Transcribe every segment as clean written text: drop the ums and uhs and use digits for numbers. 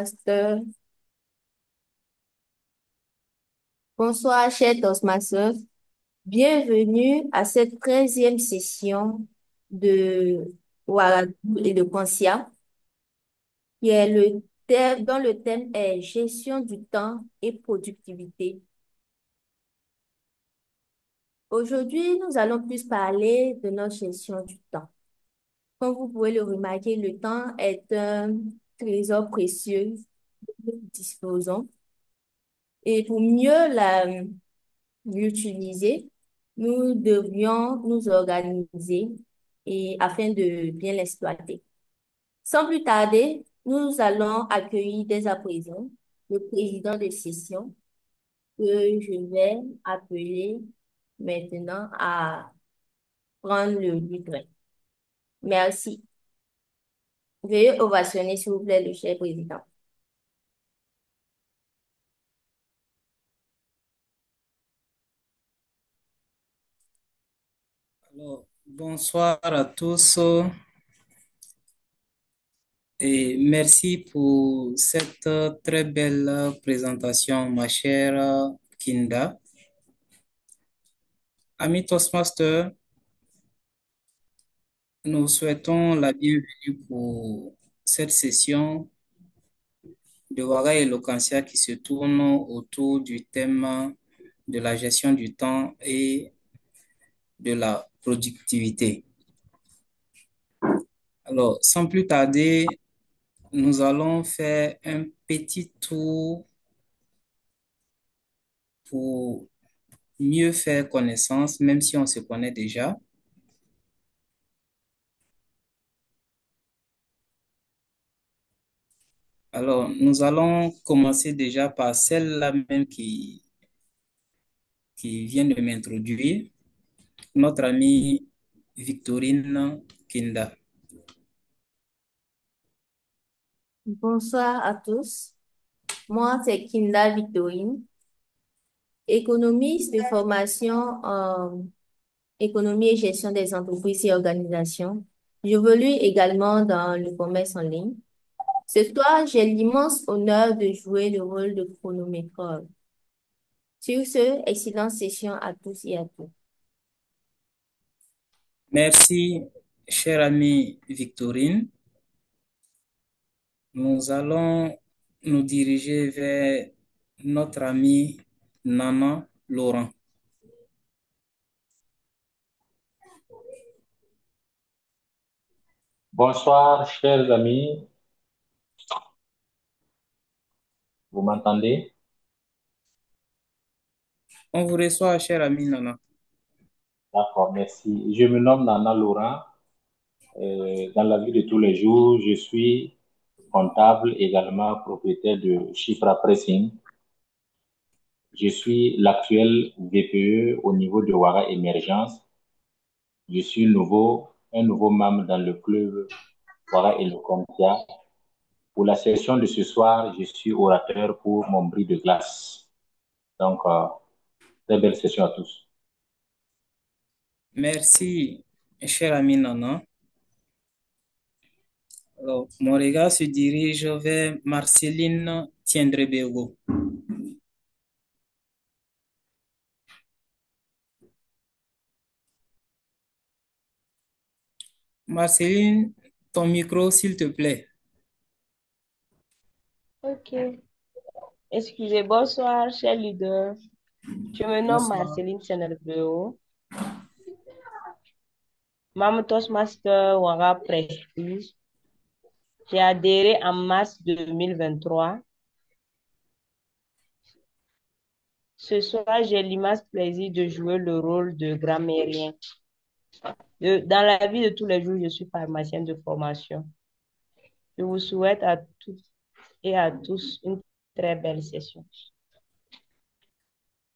Pasteur. Bonsoir, chers Toastmasters. Bienvenue à cette 13e session de Ouagadougou et de Koncia, dont le thème est gestion du temps et productivité. Aujourd'hui, nous allons plus parler de notre gestion du temps. Comme vous pouvez le remarquer, le temps est un trésor précieux que nous disposons. Et pour l'utiliser, nous devrions nous organiser et afin de bien l'exploiter. Sans plus tarder, nous allons accueillir dès à présent le président de session que je vais appeler maintenant à prendre le livret. Merci. Veuillez ovationner, s'il vous plaît, le cher président. Alors, bonsoir à tous et merci pour cette très belle présentation, ma chère Kinda. Amis Toastmaster, nous souhaitons la bienvenue pour cette session de Wara et Locancia qui se tourne autour du thème de la gestion du temps et de la productivité. Alors, sans plus tarder, nous allons faire un petit tour pour mieux faire connaissance, même si on se connaît déjà. Alors, nous allons commencer déjà par celle-là même qui vient de m'introduire, notre amie Victorine Kinda. Bonsoir à tous. Moi, c'est Kinda Victorine, économiste de formation en économie et gestion des entreprises et organisations. J'évolue également dans le commerce en ligne. Ce soir, j'ai l'immense honneur de jouer le rôle de chronométreur. Sur ce, excellente session à tous et à toutes. Merci, chère amie Victorine. Nous allons nous diriger vers notre amie Nana Laurent. Bonsoir, chers amis. Vous m'entendez? On vous reçoit, chère amie Nana. D'accord, merci. Je me nomme Nana Laurent. Dans la vie de tous les jours, je suis comptable, également propriétaire de Chifra Pressing. Je suis l'actuel VPE au niveau de Wara Émergence. Je suis un nouveau membre dans le club Wara et le Comtia. Pour la session de ce soir, je suis orateur pour mon bris de glace. Donc, très belle session à tous. Merci, chère amie Nana. Alors, mon regard se dirige vers Marceline Tiendrebergo. Marceline, ton micro, s'il te plaît. Ok. Excusez, bonsoir, cher leader. Je me nomme Bonsoir. Marceline Senelbeo, membre Toastmaster Wara Prestige. J'ai adhéré en mars 2023. Ce soir, j'ai l'immense plaisir de jouer le rôle de grammairien. Dans la vie de tous les jours, je suis pharmacienne de formation. Je vous souhaite à toutes et à tous une très belle session.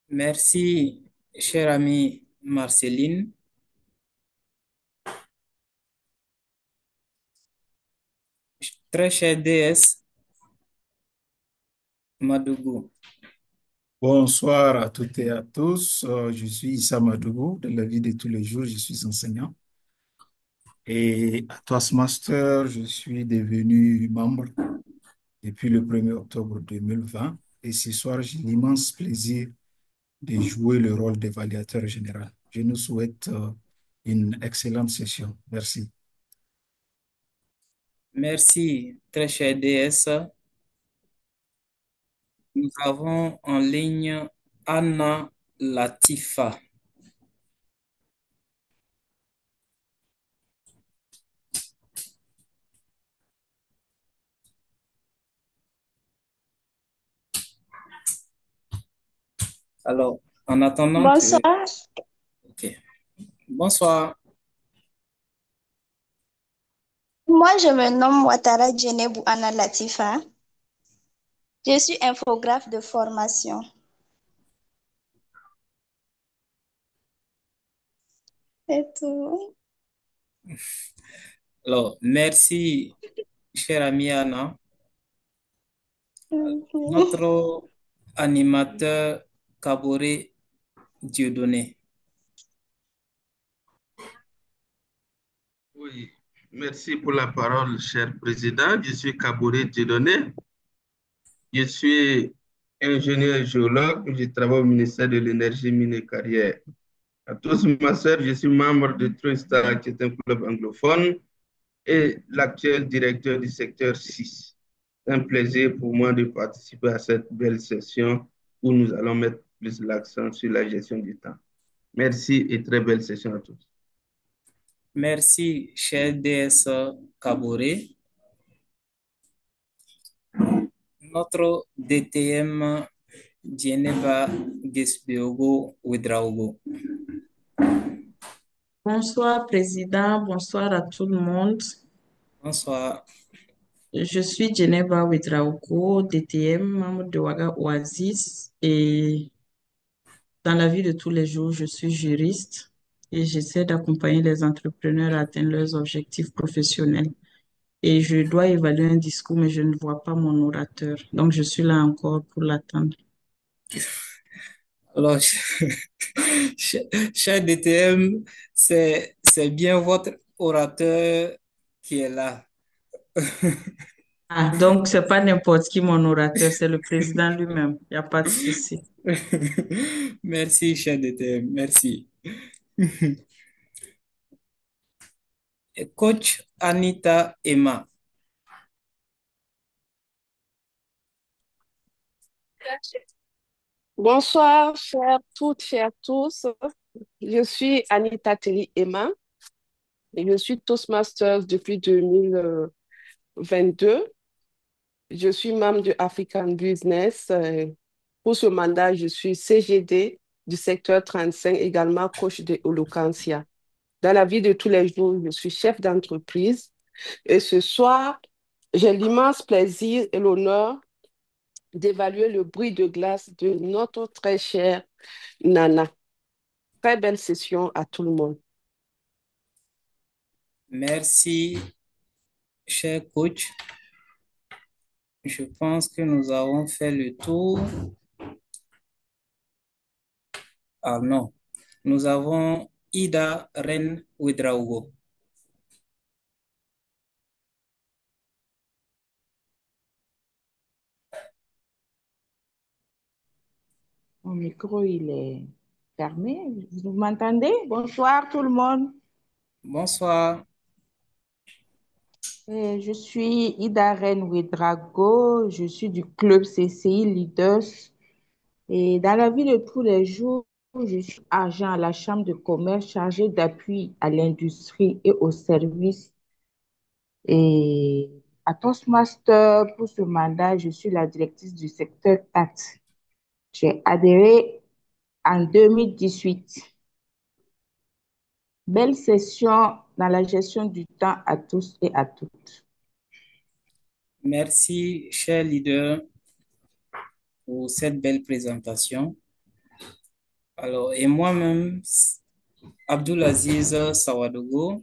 Merci, chère amie Marceline. Très cher DS Madougou. Bonsoir à toutes et à tous. Je suis Issa Madougou. Dans la vie de tous les jours, je suis enseignant. Et à Toastmaster, je suis devenu membre depuis le 1er octobre 2020. Et ce soir, j'ai l'immense plaisir de jouer le rôle d'évaluateur général. Je nous souhaite une excellente session. Merci. Merci, très cher DS. Nous avons en ligne Anna Latifa. Alors, en attendant que... Bonsoir. Ok. Bonsoir. Moi, je me nomme Ouattara Djenebou Anna Latifa. Je suis infographe de formation. C'est tout. Alors, merci, chère amie Anna. Mhm. Notre animateur Kabore Dieudonné. Oui, merci pour la parole, cher président. Je suis Kabouré Dieudonné. Je suis ingénieur géologue. Je travaille au ministère de l'Énergie, Mines et Carrières. À tous, ma sœur, je suis membre de Tristar, qui est un club anglophone, et l'actuel directeur du secteur 6. C'est un plaisir pour moi de participer à cette belle session où nous allons mettre plus l'accent sur la gestion du temps. Merci et très belle session à tous. Merci, cher DS Kabore. Notre DTM Geneva Gesbiogo Ouedraogo. Bonsoir, Président. Bonsoir à tout le monde. Bonsoir. Je suis Geneva Ouedraogo, DTM, membre de Ouaga Oasis. Et dans la vie de tous les jours, je suis juriste et j'essaie d'accompagner les entrepreneurs à atteindre leurs objectifs professionnels. Et je dois évaluer un discours, mais je ne vois pas mon orateur. Donc, je suis là encore pour l'attendre. Alors, cher DTM, c'est bien votre orateur qui est là. Ah, donc, c'est pas n'importe qui mon orateur, c'est le président lui-même. Il n'y a pas de souci. Merci, cher DTM, merci. Coach Anita Emma. Bonsoir, chers toutes, chers tous. Je suis Anita Telly Emma et je suis Toastmasters depuis 2022. Je suis membre du African Business. Pour ce mandat, je suis CGD du secteur 35, également coach de Holocancia. Dans la vie de tous les jours, je suis chef d'entreprise et ce soir, j'ai l'immense plaisir et l'honneur d'évaluer le bruit de glace de notre très chère Nana. Très belle session à tout le monde. Merci, cher coach. Je pense que nous avons fait le tour. Ah non, nous avons Ida Ren Ouedraogo. Mon micro, il est fermé. Vous m'entendez? Bonsoir tout le monde. Bonsoir. Je suis Ida Renouedrago. Je suis du club CCI Leaders. Et dans la vie de tous les jours, je suis agent à la Chambre de commerce chargé d'appui à l'industrie et aux services. Et à Toastmaster, pour ce mandat, je suis la directrice du secteur taxe. J'ai adhéré en 2018. Belle session dans la gestion du temps à tous et à toutes. Merci, cher leader, pour cette belle présentation. Alors, et moi-même, Abdulaziz Sawadogo,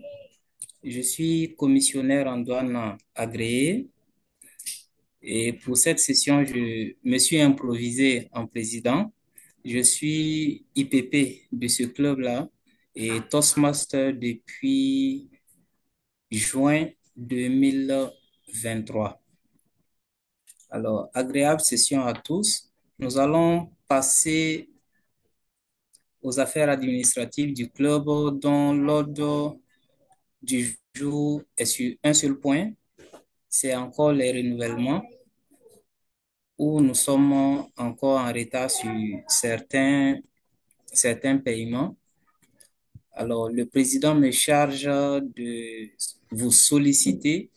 je suis commissionnaire en douane agréé. Et pour cette session, je me suis improvisé en président. Je suis IPP de ce club-là et Toastmaster depuis juin 2023. Alors, agréable session à tous. Nous allons passer aux affaires administratives du club dont l'ordre du jour est sur un seul point, c'est encore les renouvellements où nous sommes encore en retard sur certains paiements. Alors, le président me charge de vous solliciter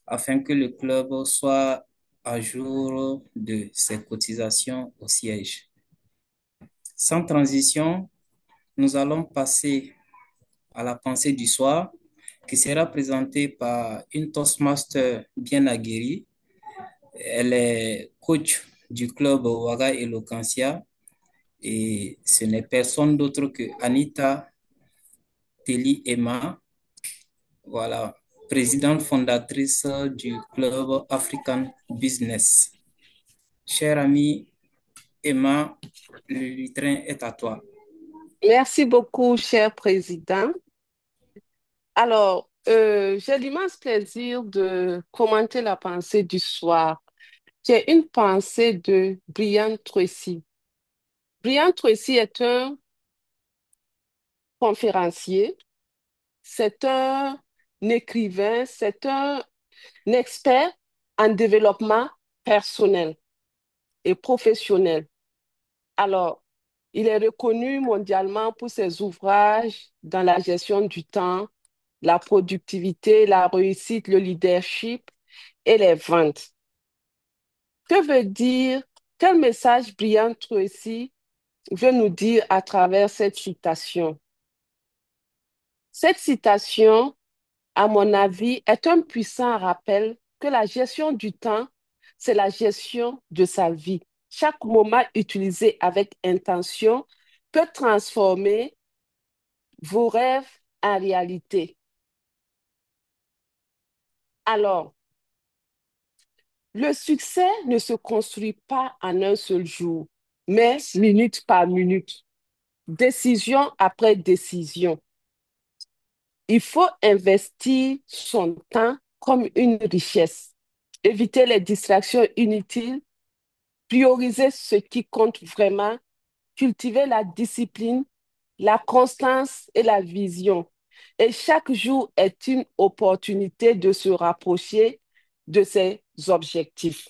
afin que le club soit à jour de ses cotisations au siège. Sans transition, nous allons passer à la pensée du soir qui sera présentée par une Toastmaster bien aguerrie. Elle est coach du club Waga Eloquencia et ce n'est personne d'autre que Anita Teli Emma, voilà, présidente fondatrice du club African Business. Chère amie Emma, le train est à toi. Merci beaucoup, cher président. Alors, j'ai l'immense plaisir de commenter la pensée du soir, qui est une pensée de Brian Tracy. Brian Tracy est un conférencier, c'est un écrivain, c'est un expert en développement personnel et professionnel. Alors, il est reconnu mondialement pour ses ouvrages dans la gestion du temps, la productivité, la réussite, le leadership et les ventes. Que veut dire, quel message Brian Tracy veut nous dire à travers cette citation? Cette citation, à mon avis, est un puissant rappel que la gestion du temps, c'est la gestion de sa vie. Chaque moment utilisé avec intention peut transformer vos rêves en réalité. Alors, le succès ne se construit pas en un seul jour, mais minute par minute, décision après décision. Il faut investir son temps comme une richesse, éviter les distractions inutiles, prioriser ce qui compte vraiment, cultiver la discipline, la constance et la vision. Et chaque jour est une opportunité de se rapprocher de ses objectifs.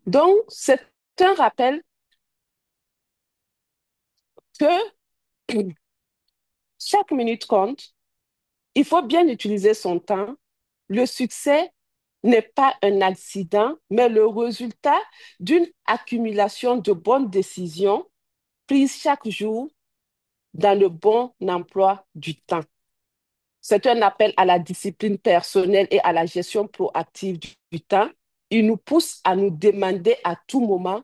Donc, c'est un rappel que chaque minute compte. Il faut bien utiliser son temps. Le succès n'est pas un accident, mais le résultat d'une accumulation de bonnes décisions prises chaque jour dans le bon emploi du temps. C'est un appel à la discipline personnelle et à la gestion proactive du temps. Il nous pousse à nous demander à tout moment,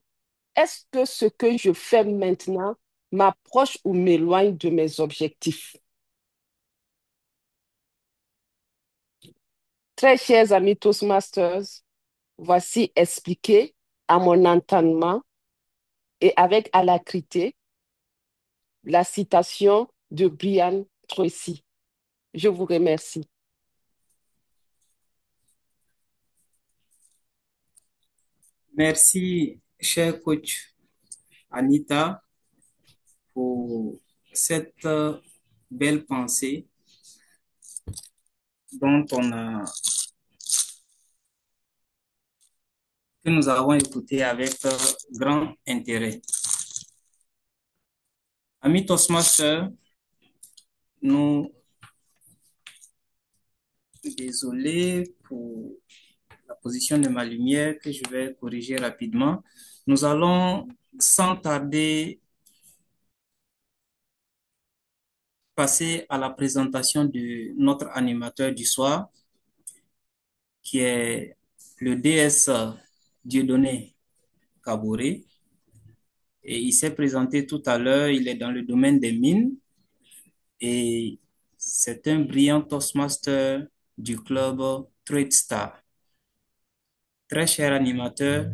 est-ce que ce que je fais maintenant m'approche ou m'éloigne de mes objectifs? Très chers amis Toastmasters, voici expliqué à mon entendement et avec alacrité la citation de Brian Tracy. Je vous remercie. Merci, cher coach Anita, pour cette belle pensée dont que nous avons écouté avec grand intérêt. Amis Toastmasters, nous, désolé pour la position de ma lumière que je vais corriger rapidement. Nous allons sans tarder passer à la présentation de notre animateur du soir, qui est le DS Dieudonné Kaboré. Et il s'est présenté tout à l'heure, il est dans le domaine des mines et c'est un brillant Toastmaster du club Trade Star. Très cher animateur,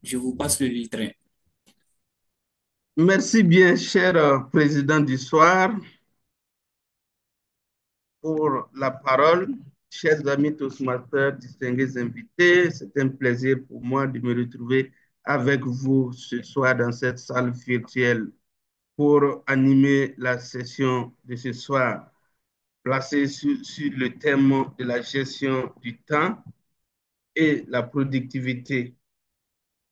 je vous passe le train. Merci bien, cher président du soir, pour la parole. chers amis Toastmasters, distingués invités, c'est un plaisir pour moi de me retrouver avec vous ce soir dans cette salle virtuelle pour animer la session de ce soir, placée sur le thème de la gestion du temps et la productivité.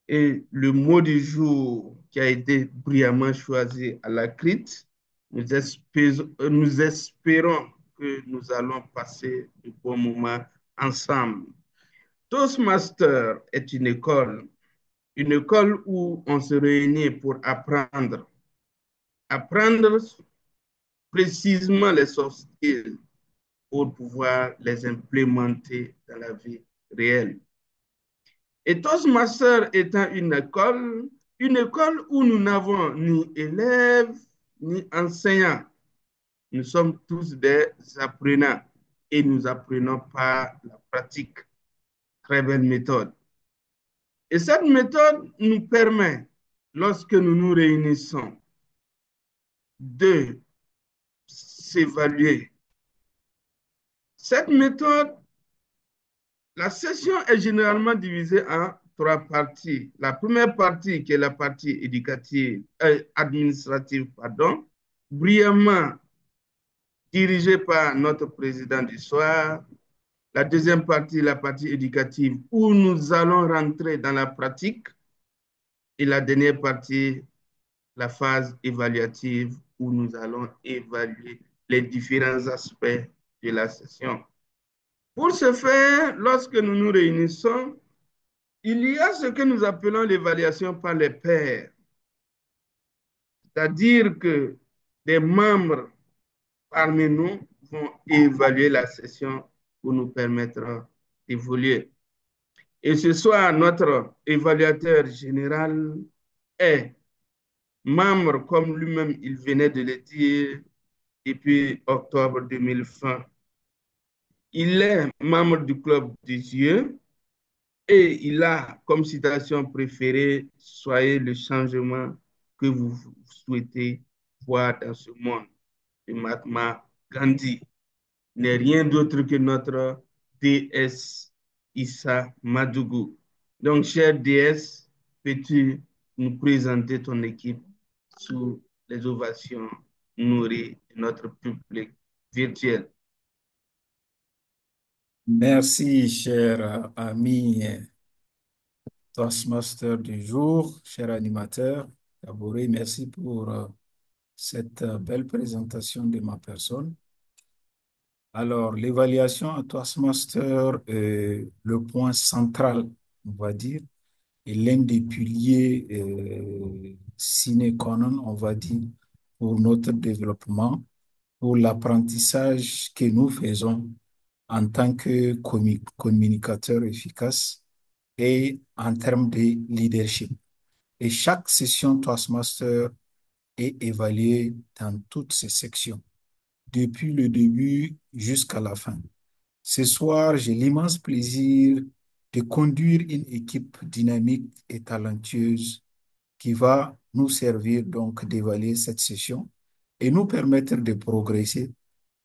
Et le mot du jour qui a été brillamment choisi à la CRIT, nous espérons que nous allons passer de bons moments ensemble. Toastmaster est une école où on se réunit pour apprendre précisément les soft skills pour pouvoir les implémenter dans la vie réelle. Et Toastmaster étant une école où nous n'avons ni élèves ni enseignants. Nous sommes tous des apprenants et nous apprenons par la pratique. Très belle méthode. Et cette méthode nous permet, lorsque nous nous réunissons, de s'évaluer. Cette méthode, la session est généralement divisée en 3 parties. La première partie, qui est la partie administrative, brillamment dirigée par notre président du soir. La deuxième partie, la partie éducative, où nous allons rentrer dans la pratique. Et la dernière partie, la phase évaluative, où nous allons évaluer les différents aspects de la session. Pour ce faire, lorsque nous nous réunissons, il y a ce que nous appelons l'évaluation par les pairs. C'est-à-dire que des membres parmi nous vont évaluer la session pour nous permettre d'évoluer. Et ce soir, notre évaluateur général est membre, comme lui-même il venait de le dire, depuis octobre 2020. Il est membre du Club des yeux et il a comme citation préférée: soyez le changement que vous souhaitez voir dans ce monde. De Mahatma Gandhi n'est rien d'autre que notre DS Issa Madougou. Donc, cher DS, peux-tu nous présenter ton équipe sous les ovations nourries de notre public virtuel? Merci, cher ami Toastmaster du jour, cher animateur Kabouré. Merci pour cette belle présentation de ma personne. Alors, l'évaluation à Toastmaster est le point central, on va dire, et l'un des piliers sine qua non, on va dire, pour notre développement, pour l'apprentissage que nous faisons en tant que communicateur efficace et en termes de leadership. Et chaque session Toastmaster est évaluée dans toutes ces sections, depuis le début jusqu'à la fin. Ce soir, j'ai l'immense plaisir de conduire une équipe dynamique et talentueuse qui va nous servir donc d'évaluer cette session et nous permettre de progresser.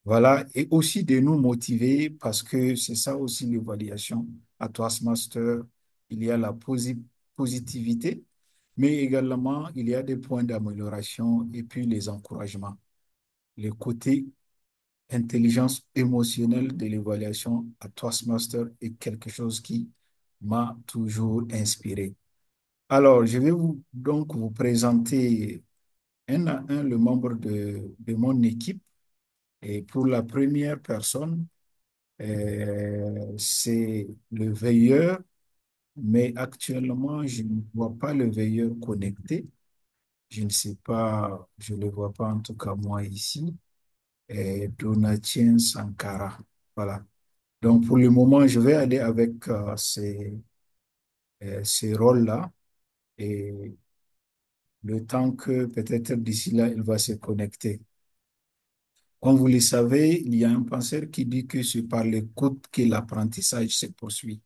Voilà, et aussi de nous motiver parce que c'est ça aussi l'évaluation. À Toastmaster, il y a la positivité, mais également il y a des points d'amélioration et puis les encouragements. Le côté intelligence émotionnelle de l'évaluation à Toastmaster est quelque chose qui m'a toujours inspiré. Alors, je vais donc vous présenter un à un le membre de mon équipe. Et pour la première personne, c'est le veilleur, mais actuellement, je ne vois pas le veilleur connecté. Je ne sais pas, je ne le vois pas en tout cas moi ici. Donatien Sankara. Voilà. Donc pour le moment, je vais aller avec ces rôles-là et le temps que peut-être d'ici là, il va se connecter. Comme vous le savez, il y a un penseur qui dit que c'est par l'écoute que l'apprentissage se poursuit.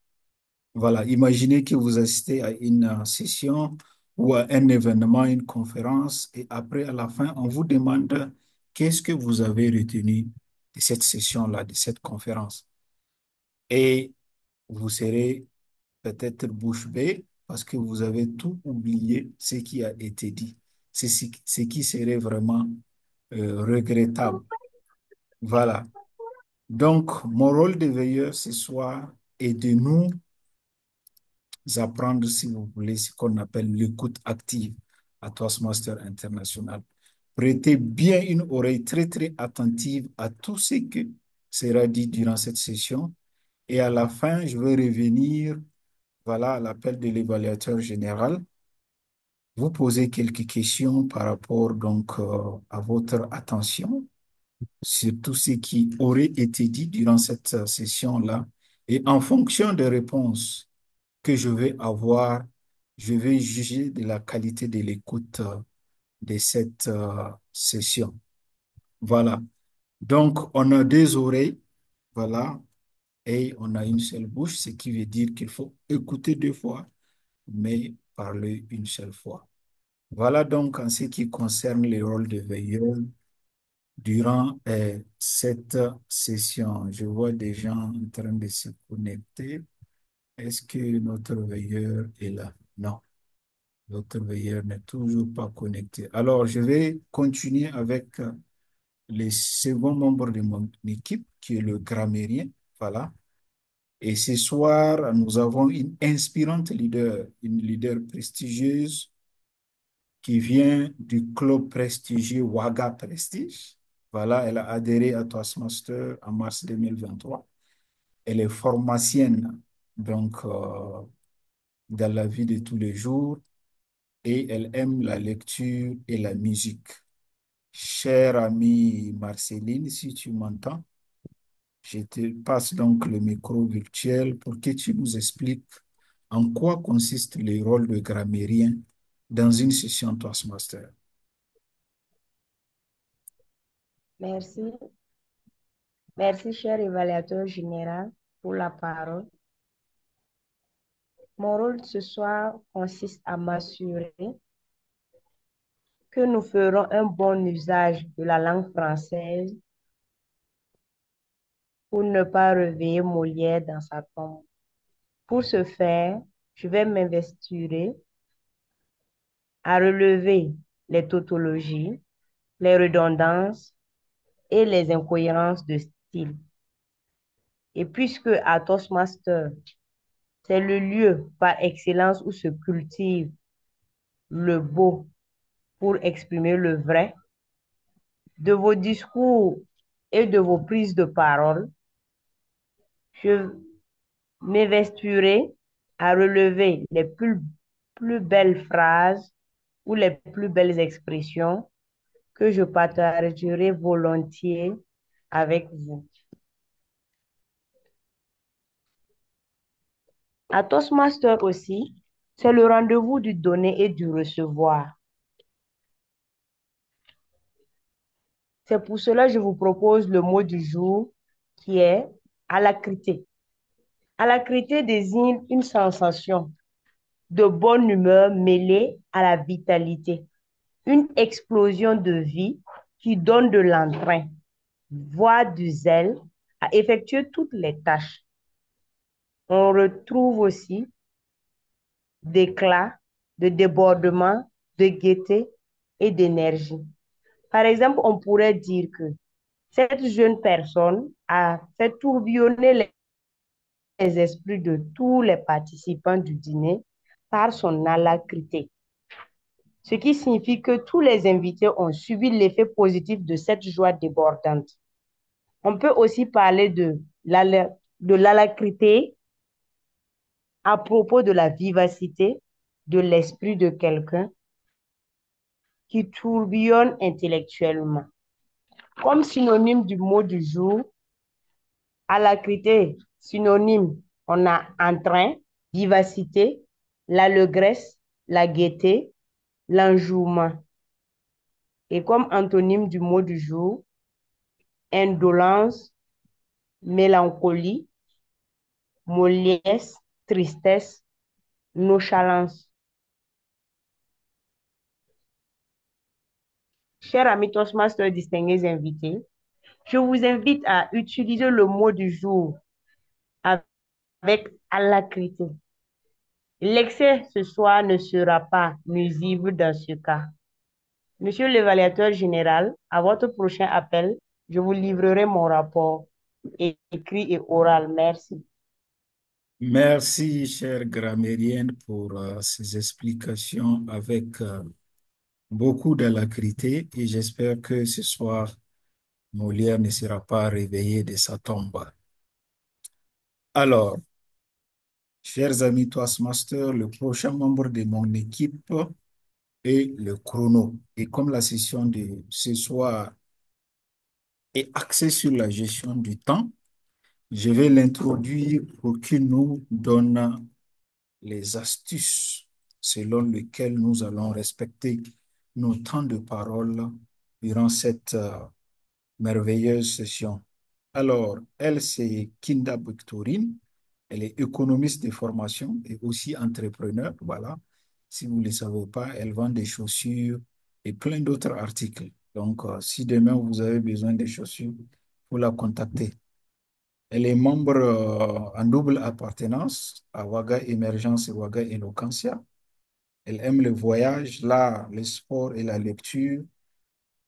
Voilà, imaginez que vous assistez à une session ou à un événement, une conférence, et après, à la fin, on vous demande qu'est-ce que vous avez retenu de cette session-là, de cette conférence. et vous serez peut-être bouche bée parce que vous avez tout oublié ce qui a été dit. C'est ce qui serait vraiment regrettable. Voilà. Donc, mon rôle de veilleur ce soir est de nous apprendre, si vous voulez, ce qu'on appelle l'écoute active à Toastmaster International. Prêtez bien une oreille très, très attentive à tout ce que sera dit durant cette session. Et à la fin, je vais revenir, voilà, à l'appel de l'évaluateur général, vous poser quelques questions par rapport donc à votre attention sur tout ce qui aurait été dit durant cette session-là. Et en fonction des réponses que je vais avoir, je vais juger de la qualité de l'écoute de cette session. Voilà. Donc, on a deux oreilles, voilà, et on a une seule bouche, ce qui veut dire qu'il faut écouter deux fois, mais parler une seule fois. Voilà donc en ce qui concerne les rôles de veilleur durant cette session. Je vois des gens en train de se connecter. Est-ce que notre veilleur est là? Non, notre veilleur n'est toujours pas connecté. Alors, je vais continuer avec le second membre de mon équipe, qui est le grammairien. Voilà. Et ce soir, nous avons une inspirante leader, une leader prestigieuse qui vient du club prestigieux Waga Prestige. Voilà, elle a adhéré à Toastmaster en mars 2023. Elle est pharmacienne, donc dans la vie de tous les jours, et elle aime la lecture et la musique. Chère amie Marceline, si tu m'entends, je te passe donc le micro virtuel pour que tu nous expliques en quoi consiste le rôle de grammairien dans une session Toastmaster. Merci. Merci, cher évaluateur général, pour la parole. Mon rôle ce soir consiste à m'assurer que nous ferons un bon usage de la langue française pour ne pas réveiller Molière dans sa tombe. Pour ce faire, je vais m'investir à relever les tautologies, les redondances et les incohérences de style. Et puisque à Toastmaster, c'est le lieu par excellence où se cultive le beau pour exprimer le vrai, de vos discours et de vos prises de parole, je m'investirai à relever les plus belles phrases ou les plus belles expressions que je partagerai volontiers avec vous. À Toastmaster aussi, c'est le rendez-vous du donner et du recevoir. C'est pour cela que je vous propose le mot du jour qui est alacrité. Alacrité désigne une sensation de bonne humeur mêlée à la vitalité, une explosion de vie qui donne de l'entrain, voire du zèle à effectuer toutes les tâches. On retrouve aussi d'éclat, de débordement, de gaieté et d'énergie. Par exemple, on pourrait dire que cette jeune personne a fait tourbillonner les esprits de tous les participants du dîner par son alacrité. Ce qui signifie que tous les invités ont subi l'effet positif de cette joie débordante. On peut aussi parler de l'alacrité à propos de la vivacité de l'esprit de quelqu'un qui tourbillonne intellectuellement. Comme synonyme du mot du jour, alacrité, synonyme, on a entrain, vivacité, l'allégresse, la gaieté, l'enjouement. Et comme antonyme du mot du jour, indolence, mélancolie, mollesse, tristesse, nonchalance. Chers amis Toastmasters, distingués invités, je vous invite à utiliser le mot du jour avec avec alacrité. L'excès ce soir ne sera pas nuisible dans ce cas. Monsieur l'évaluateur général, à votre prochain appel, je vous livrerai mon rapport écrit et oral. Merci. Merci, chère grammairienne, pour ces explications avec beaucoup d'alacrité et j'espère que ce soir, Molière ne sera pas réveillé de sa tombe. Alors, chers amis Toastmasters, le prochain membre de mon équipe est le chrono. Et comme la session de ce soir est axée sur la gestion du temps, je vais l'introduire pour qu'il nous donne les astuces selon lesquelles nous allons respecter nos temps de parole durant cette merveilleuse session. Alors, elle, c'est Kinda Victorine. Elle est économiste de formation et aussi entrepreneur. Voilà. Si vous ne le savez pas, elle vend des chaussures et plein d'autres articles. Donc, si demain vous avez besoin de chaussures, vous la contactez. Elle est membre en double appartenance à Waga Émergence et Waga Eloquentia. Elle aime le voyage, l'art, le sport et la lecture.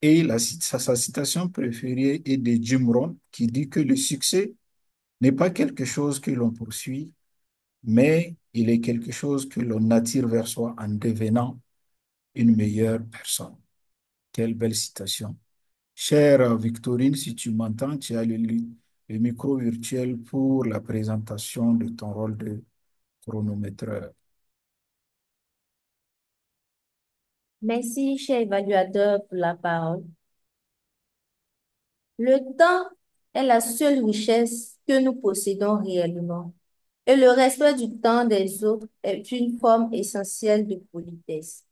Et sa citation préférée est de Jim Rohn qui dit que le succès n'est pas quelque chose que l'on poursuit, mais il est quelque chose que l'on attire vers soi en devenant une meilleure personne. Quelle belle citation. Chère Victorine, si tu m'entends, tu as le micro virtuel pour la présentation de ton rôle de chronométreur. Merci, cher évaluateur, pour la parole. Le temps est la seule richesse que nous possédons réellement. Et le respect du temps des autres est une forme essentielle de politesse.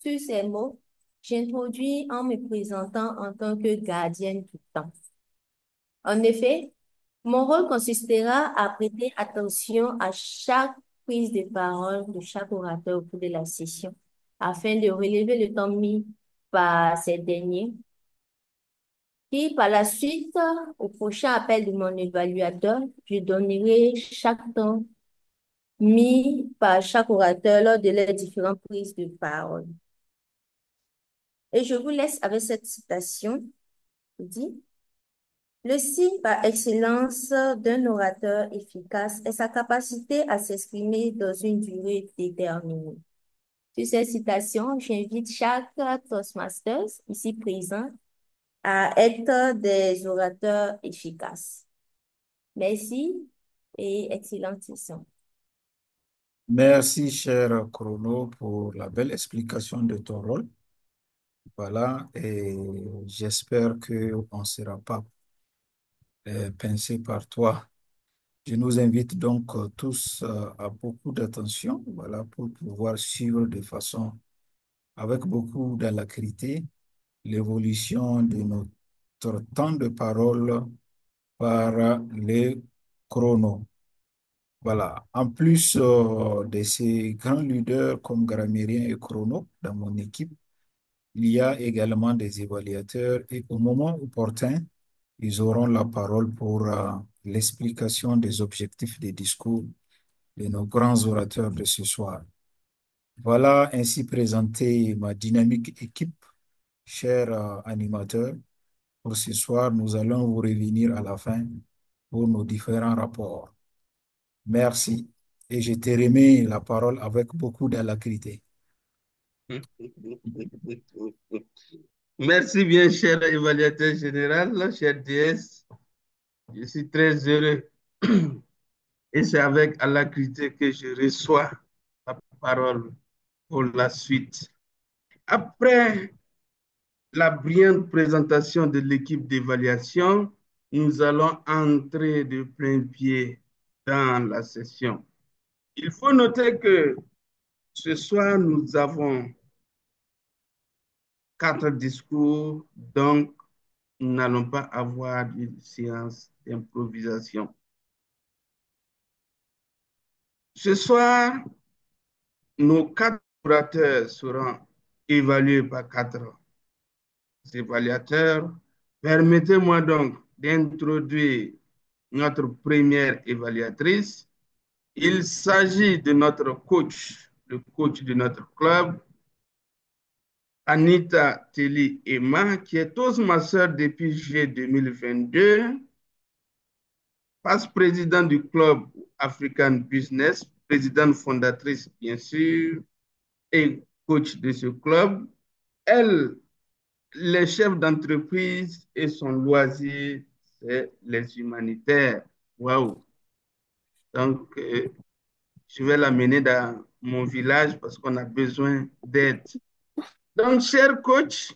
Sur ces mots, j'introduis en me présentant en tant que gardienne du temps. En effet, mon rôle consistera à prêter attention à chaque prise de parole de chaque orateur au cours de la session, afin de relever le temps mis par ces derniers. Et par la suite, au prochain appel de mon évaluateur, je donnerai chaque temps mis par chaque orateur lors de leurs différentes prises de parole. Et je vous laisse avec cette citation qui dit: le signe par excellence d'un orateur efficace est sa capacité à s'exprimer dans une durée déterminée. Sur cette citation, j'invite chaque Toastmasters ici présent à être des orateurs efficaces. Merci et excellente session. Merci, cher Chrono, pour la belle explication de ton rôle. Voilà, et j'espère qu'on ne sera pas pincé par toi. Je nous invite donc tous à beaucoup d'attention, voilà, pour pouvoir suivre de façon avec beaucoup d'alacrité l'évolution de notre temps de parole par les chronos. Voilà. En plus de ces grands leaders comme Grammairien et Chrono dans mon équipe, il y a également des évaluateurs et au moment opportun, ils auront la parole pour l'explication des objectifs des discours de nos grands orateurs de ce soir. Voilà ainsi présenté ma dynamique équipe, chers animateurs. Pour ce soir, nous allons vous revenir à la fin pour nos différents rapports. Merci. Et je te remets la parole avec beaucoup d'alacrité. Merci bien, cher évaluateur général, cher DS. Je suis très heureux et c'est avec alacrité que je reçois la parole pour la suite. Après la brillante présentation de l'équipe d'évaluation, nous allons entrer de plein pied dans la session. Il faut noter que ce soir, nous avons 4 discours, donc nous n'allons pas avoir une séance d'improvisation. Ce soir, nos 4 orateurs seront évalués par 4 évaluateurs. Permettez-moi donc d'introduire notre première évaluatrice, Il s'agit de notre coach, le coach de notre club, Anita Teli Emma, qui est Toastmaster depuis juillet 2022, vice-présidente du club African Business, présidente fondatrice, bien sûr, et coach de ce club. Elle, les chefs d'entreprise et son loisir, c'est les humanitaires. Waouh! Donc, je vais l'amener dans mon village parce qu'on a besoin d'aide. Donc, cher coach,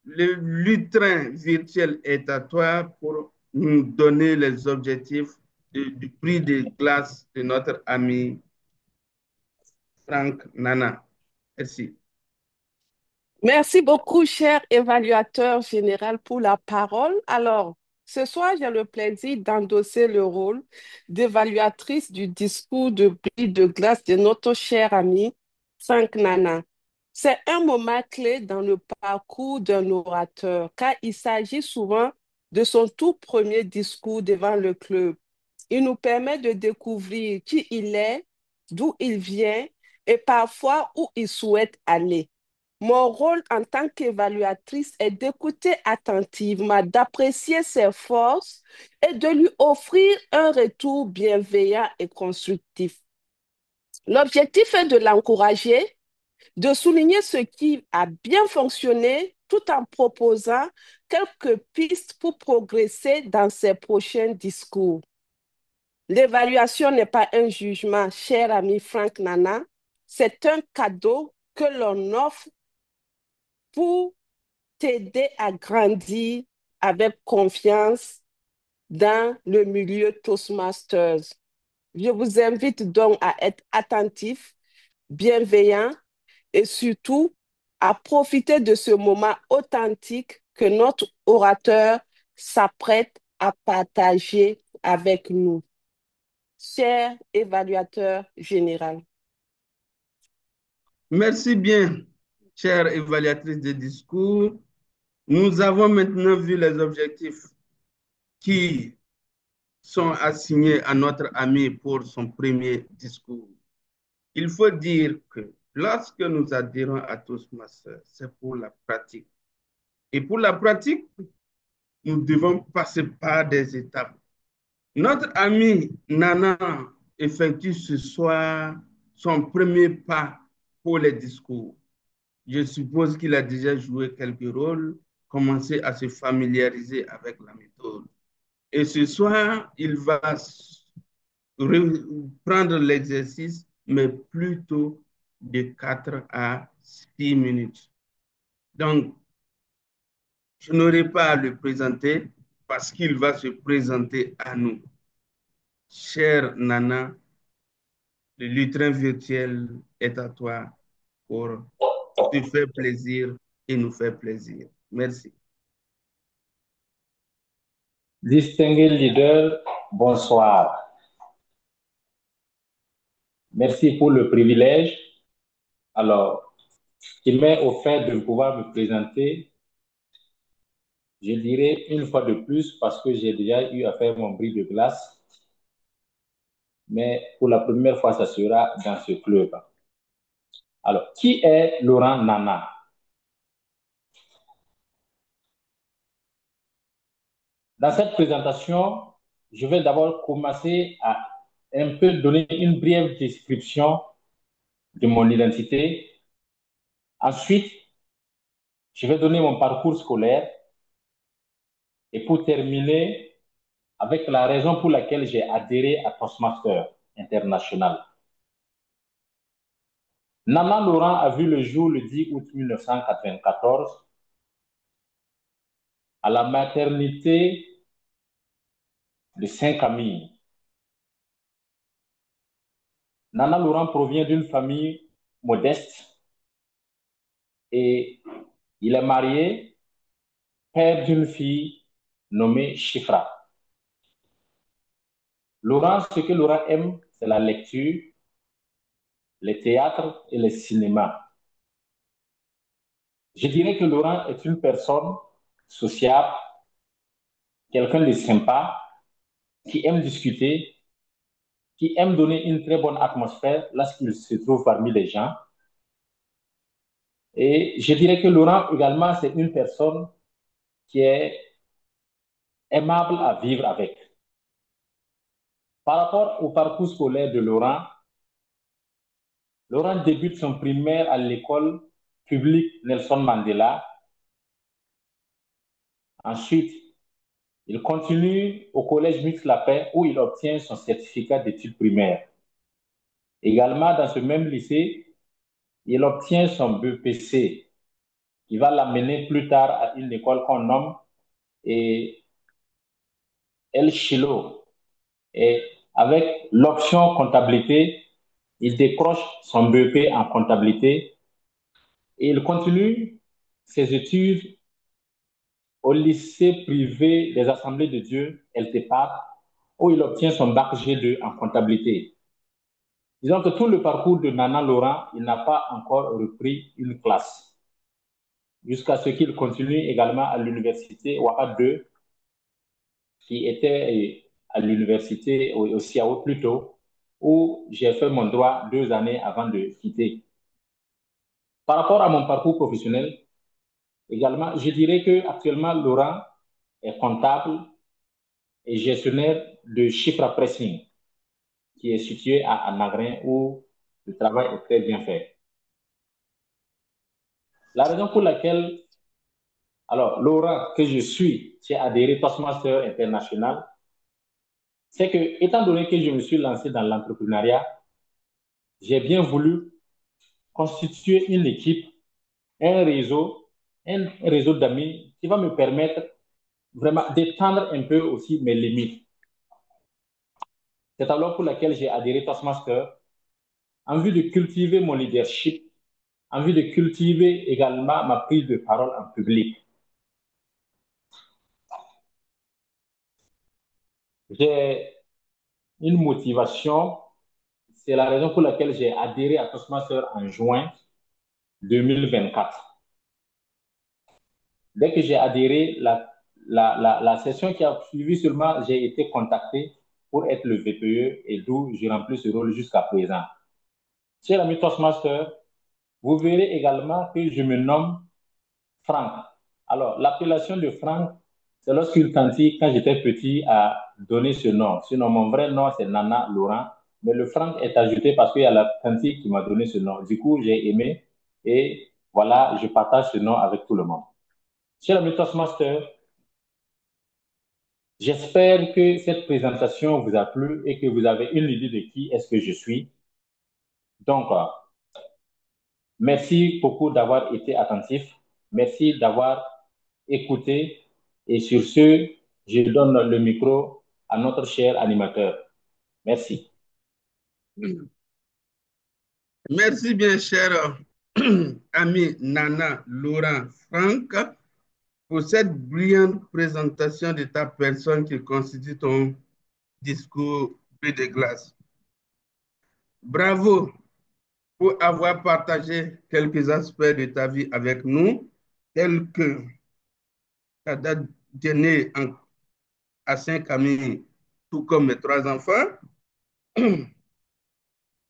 le lutrin virtuel est à toi pour nous donner les objectifs du prix de glace de notre ami Franck Nana. Merci. Merci beaucoup, cher évaluateur général, pour la parole. Alors, ce soir, j'ai le plaisir d'endosser le rôle d'évaluatrice du discours de bris de glace de notre cher ami Franck Nana. C'est un moment clé dans le parcours d'un orateur, car il s'agit souvent de son tout premier discours devant le club. Il nous permet de découvrir qui il est, d'où il vient et parfois où il souhaite aller. Mon rôle en tant qu'évaluatrice est d'écouter attentivement, d'apprécier ses forces et de lui offrir un retour bienveillant et constructif. L'objectif est de l'encourager, de souligner ce qui a bien fonctionné tout en proposant quelques pistes pour progresser dans ses prochains discours. L'évaluation n'est pas un jugement, cher ami Franck Nana, c'est un cadeau que l'on offre pour t'aider à grandir avec confiance dans le milieu Toastmasters. Je vous invite donc à être attentif, bienveillant et surtout à profiter de ce moment authentique que notre orateur s'apprête à partager avec nous. Cher évaluateur général. Merci bien, chère évaluatrice de discours. Nous avons maintenant vu les objectifs qui sont assignés à notre ami pour son premier discours. Il faut dire que lorsque nous adhérons à Toastmasters, c'est pour la pratique. Et pour la pratique, nous devons passer par des étapes. Notre ami Nana effectue ce soir son premier pas pour les discours. Je suppose qu'il a déjà joué quelques rôles, commencé à se familiariser avec la méthode. Et ce soir, il va prendre l'exercice, mais plutôt de 4 à 6 minutes. Donc, je n'aurai pas à le présenter parce qu'il va se présenter à nous. Cher Nana, le lutrin virtuel est à toi pour te faire plaisir et nous faire plaisir. Merci. Distingué leader, bonsoir. Merci pour le privilège. Alors, qui m'est offert de pouvoir me présenter, je dirais une fois de plus, parce que j'ai déjà eu à faire mon bris de glace, mais pour la première fois, ça sera dans ce club. Alors, qui est Laurent Nana? Dans cette présentation, je vais d'abord commencer à un peu donner une brève description de mon identité. Ensuite, je vais donner mon parcours scolaire. Et pour terminer, avec la raison pour laquelle j'ai adhéré à Toastmasters International. Nana Laurent a vu le jour le 10 août 1994 à la maternité de Saint-Camille. Nana Laurent provient d'une famille modeste et il est marié, père d'une fille nommée Chifra. Laurent, ce que Laurent aime, c'est la lecture, le théâtre et le cinéma. Je dirais que Laurent est une personne sociable, quelqu'un de sympa, qui aime discuter qui aime donner une très bonne atmosphère lorsqu'il se trouve parmi les gens. Et je dirais que Laurent également, c'est une personne qui est aimable à vivre avec. Par rapport au parcours scolaire de Laurent, Laurent débute son primaire à l'école publique Nelson Mandela. Ensuite, il continue au collège Mix La Paix où il obtient son certificat d'études primaires. Également, dans ce même lycée, il obtient son BPC qui va l'amener plus tard à une école qu'on nomme El Chilo. Et avec l'option comptabilité, il décroche son BEP en comptabilité et il continue ses études au lycée privé des Assemblées de Dieu, LTPAC, où il obtient son bac G2 en comptabilité. Disons que tout le parcours de Nana Laurent, il n'a pas encore repris une classe, jusqu'à ce qu'il continue également à l'université Ouaha 2, qui était à l'université au CIAO plus tôt, où j'ai fait mon droit 2 années avant de quitter. Par rapport à mon parcours professionnel, également, je dirais que actuellement Laurent est comptable et gestionnaire de Chifra Pressing, qui est situé à Nagrin, où le travail est très bien fait. La raison pour laquelle, alors, Laurent, que je suis, j'ai adhéré Toastmaster International, c'est que, étant donné que je me suis lancé dans l'entrepreneuriat, j'ai bien voulu constituer une équipe, un réseau d'amis qui va me permettre vraiment d'étendre un peu aussi mes limites. C'est alors pour laquelle j'ai adhéré Toastmaster en vue de cultiver mon leadership, en vue de cultiver également ma prise de parole en public. J'ai une motivation, c'est la raison pour laquelle j'ai adhéré à Toastmaster en juin 2024. Dès que j'ai adhéré, la session qui a suivi seulement, j'ai été contacté pour être le VPE et d'où je remplis ce rôle jusqu'à présent. Cher ami Toastmaster, vous verrez également que je me nomme Franck. Alors, l'appellation de Franck, c'est lorsqu'une tante, quand j'étais petit, a donné ce nom. Sinon, mon vrai nom, c'est Nana Laurent. Mais le Franck est ajouté parce qu'il y a la tante qui m'a donné ce nom. Du coup, j'ai aimé et voilà, je partage ce nom avec tout le monde. Cher ami Toastmaster, j'espère que cette présentation vous a plu et que vous avez une idée de qui est-ce que je suis. Donc, merci beaucoup d'avoir été attentif. Merci d'avoir écouté. Et sur ce, je donne le micro à notre cher animateur. Merci. Merci bien, cher ami Nana Laurent Franck, pour cette brillante présentation de ta personne qui constitue ton discours de glace. Bravo pour avoir partagé quelques aspects de ta vie avec nous, tels que ta date de née à Saint-Camille, tout comme mes 3 enfants,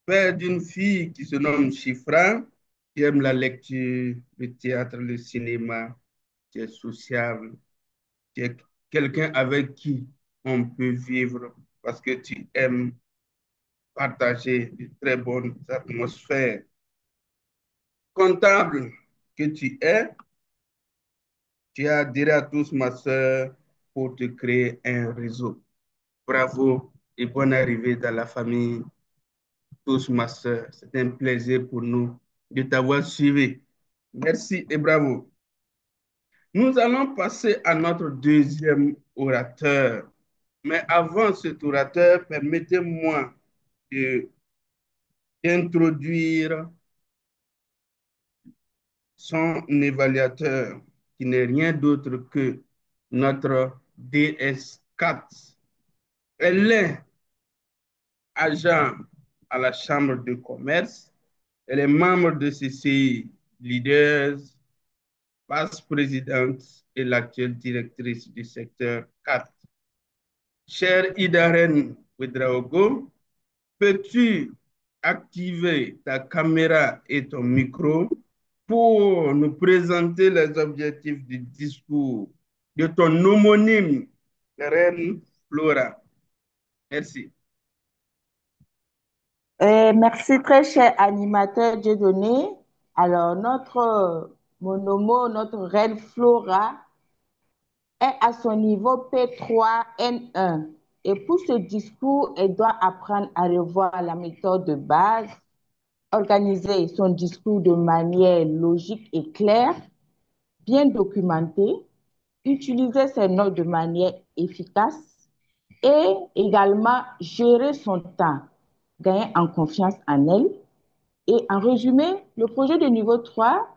père d'une fille qui se nomme Chifra, qui aime la lecture, le théâtre, le cinéma, qui est sociable, qui est quelqu'un avec qui on peut vivre parce que tu aimes partager de très bonnes atmosphères. Comptable que tu as adhéré à tous, ma soeur, pour te créer un réseau. Bravo et bonne arrivée dans la famille tous, ma soeur. C'est un plaisir pour nous de t'avoir suivi. Merci et bravo. Nous allons passer à notre deuxième orateur. Mais avant cet orateur, permettez-moi d'introduire son évaluateur, qui n'est rien d'autre que notre DS4. Elle est agent à la Chambre de commerce. Elle est membre de CCI Leaders, vice-présidente et l'actuelle directrice du secteur 4. Chère Idaren Ouedraogo, peux-tu activer ta caméra et ton micro pour nous présenter les objectifs du discours de ton homonyme, Reine Flora? Merci. Merci très cher animateur Dieudonné. Alors, mon homo, notre reine Flora, est à son niveau P3N1. Et pour ce discours, elle doit apprendre à revoir la méthode de base, organiser son discours de manière logique et claire, bien documentée, utiliser ses notes de manière efficace et également gérer son temps, gagner en confiance en elle. Et en résumé, le projet de niveau 3,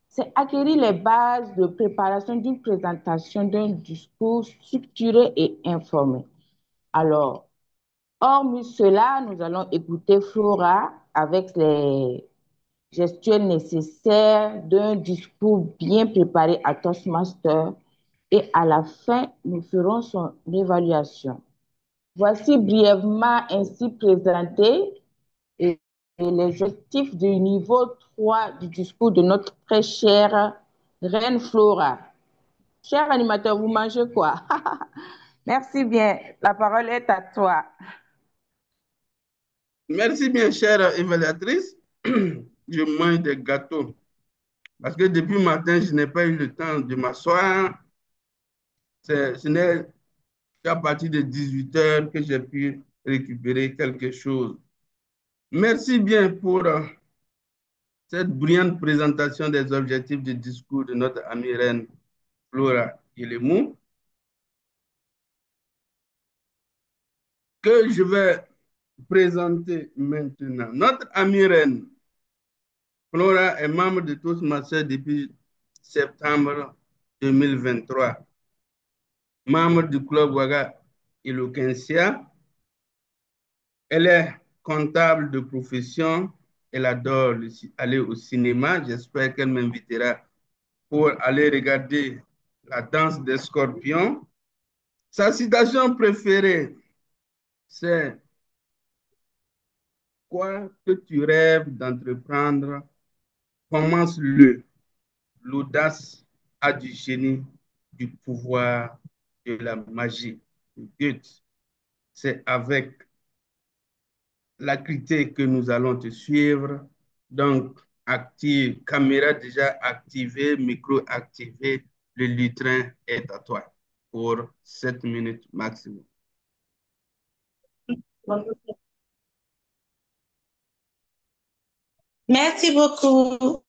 c'est acquérir les bases de préparation d'une présentation d'un discours structuré et informé. Alors, hormis cela, nous allons écouter Flora avec les gestuels nécessaires d'un discours bien préparé à Toastmaster et à la fin, nous ferons son évaluation. Voici brièvement ainsi présenté et les objectifs du niveau 3 du discours de notre très chère Reine Flora. Cher animateur, vous mangez quoi? Merci bien. La parole est à toi. Merci bien, chère évaluatrice. Je mange des gâteaux parce que depuis le matin, je n'ai pas eu le temps de m'asseoir. Ce n'est qu'à partir de 18 heures que j'ai pu récupérer quelque chose. Merci bien pour cette brillante présentation des objectifs du discours de notre amie reine Flora Yelemou, que je vais présenter maintenant. Notre amie reine Flora est membre de Toastmasters depuis septembre 2023, membre du club Ouaga Eloquencia. Elle est comptable de profession. Elle adore aller au cinéma. J'espère qu'elle m'invitera pour aller regarder La danse des scorpions. Sa citation préférée, c'est « Quoi que tu rêves d'entreprendre, commence-le. L'audace a du génie, du pouvoir, de la magie. » Goethe. C'est avec la critique que nous allons te suivre. Donc, active, caméra déjà activée, micro activé, le lutrin est à toi pour 7 minutes maximum. Merci beaucoup.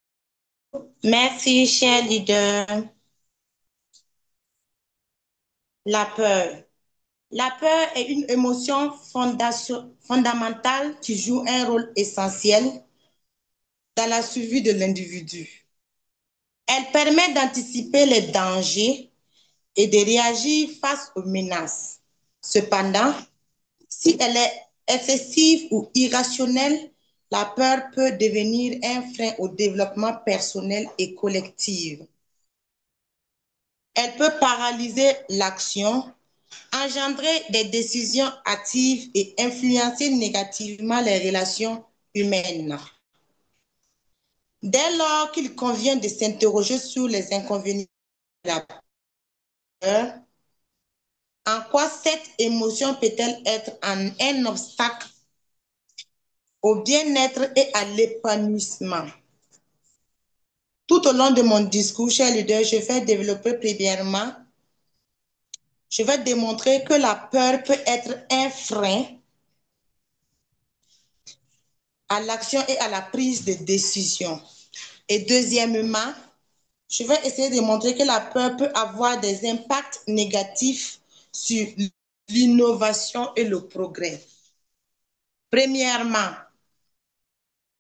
Merci, cher leader. La peur. La peur est une émotion fondamentale qui joue un rôle essentiel dans la survie de l'individu. Elle permet d'anticiper les dangers et de réagir face aux menaces. Cependant, si elle est excessive ou irrationnelle, la peur peut devenir un frein au développement personnel et collectif. Elle peut paralyser l'action, engendrer des décisions hâtives et influencer négativement les relations humaines. Dès lors qu'il convient de s'interroger sur les inconvénients de la peur, en quoi cette émotion peut-elle être un obstacle au bien-être et à l'épanouissement? Tout au long de mon discours, cher leader, je vais développer premièrement, je vais démontrer que la peur peut être un frein à l'action et à la prise de décision. Et deuxièmement, je vais essayer de montrer que la peur peut avoir des impacts négatifs sur l'innovation et le progrès. Premièrement,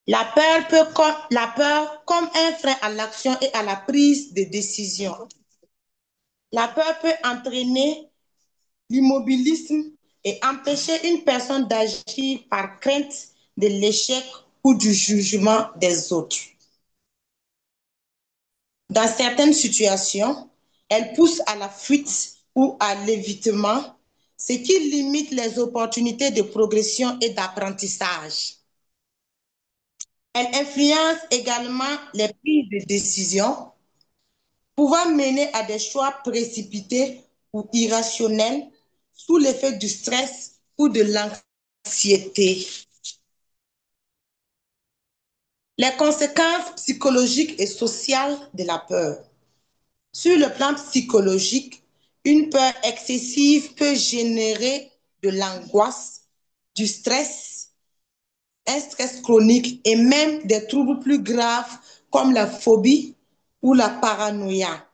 la peur comme un frein à l'action et à la prise de décision. La peur peut entraîner l'immobilisme et empêcher une personne d'agir par crainte de l'échec ou du jugement des autres. Dans certaines situations, elle pousse à la fuite ou à l'évitement, ce qui limite les opportunités de progression et d'apprentissage. Elle influence également les prises de décision, pouvant mener à des choix précipités ou irrationnels sous l'effet du stress ou de l'anxiété. Les conséquences psychologiques et sociales de la peur. Sur le plan psychologique, une peur excessive peut générer de l'angoisse, du stress, un stress chronique et même des troubles plus graves comme la phobie ou la paranoïa.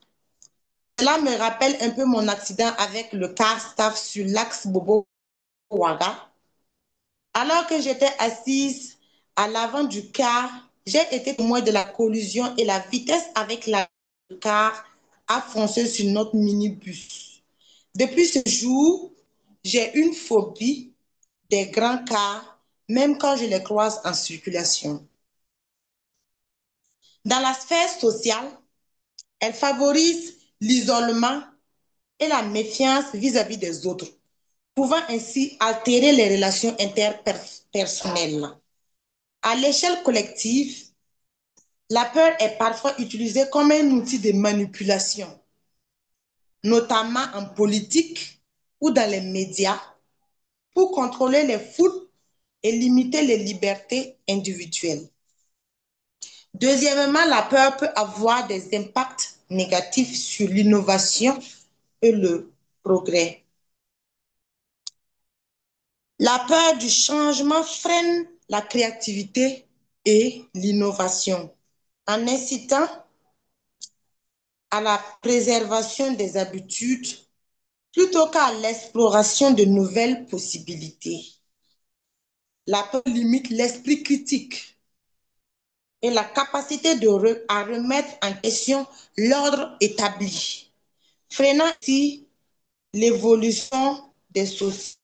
Cela me rappelle un peu mon accident avec le car staff sur l'axe Bobo-Ouaga. Alors que j'étais assise à l'avant du car, j'ai été témoin de la collision et la vitesse avec laquelle le car a foncé sur notre minibus. Depuis ce jour, j'ai une phobie des grands cars, même quand je les croise en circulation. Dans la sphère sociale, elle favorise l'isolement et la méfiance vis-à-vis des autres, pouvant ainsi altérer les relations interpersonnelles. À l'échelle collective, la peur est parfois utilisée comme un outil de manipulation, notamment en politique ou dans les médias, pour contrôler les foules et limiter les libertés individuelles. Deuxièmement, la peur peut avoir des impacts négatifs sur l'innovation et le progrès. La peur du changement freine la créativité et l'innovation en incitant à la préservation des habitudes plutôt qu'à l'exploration de nouvelles possibilités. La peur limite l'esprit critique et la capacité à remettre en question l'ordre établi, freinant ainsi l'évolution des sociétés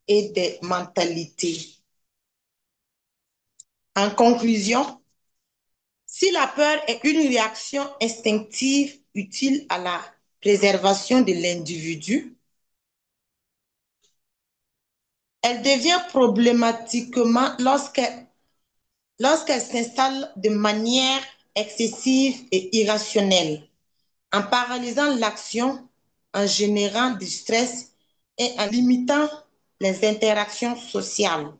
et des mentalités. En conclusion, si la peur est une réaction instinctive utile à la préservation de l'individu, elle devient problématiquement lorsqu'elle s'installe de manière excessive et irrationnelle, en paralysant l'action, en générant du stress et en limitant les interactions sociales.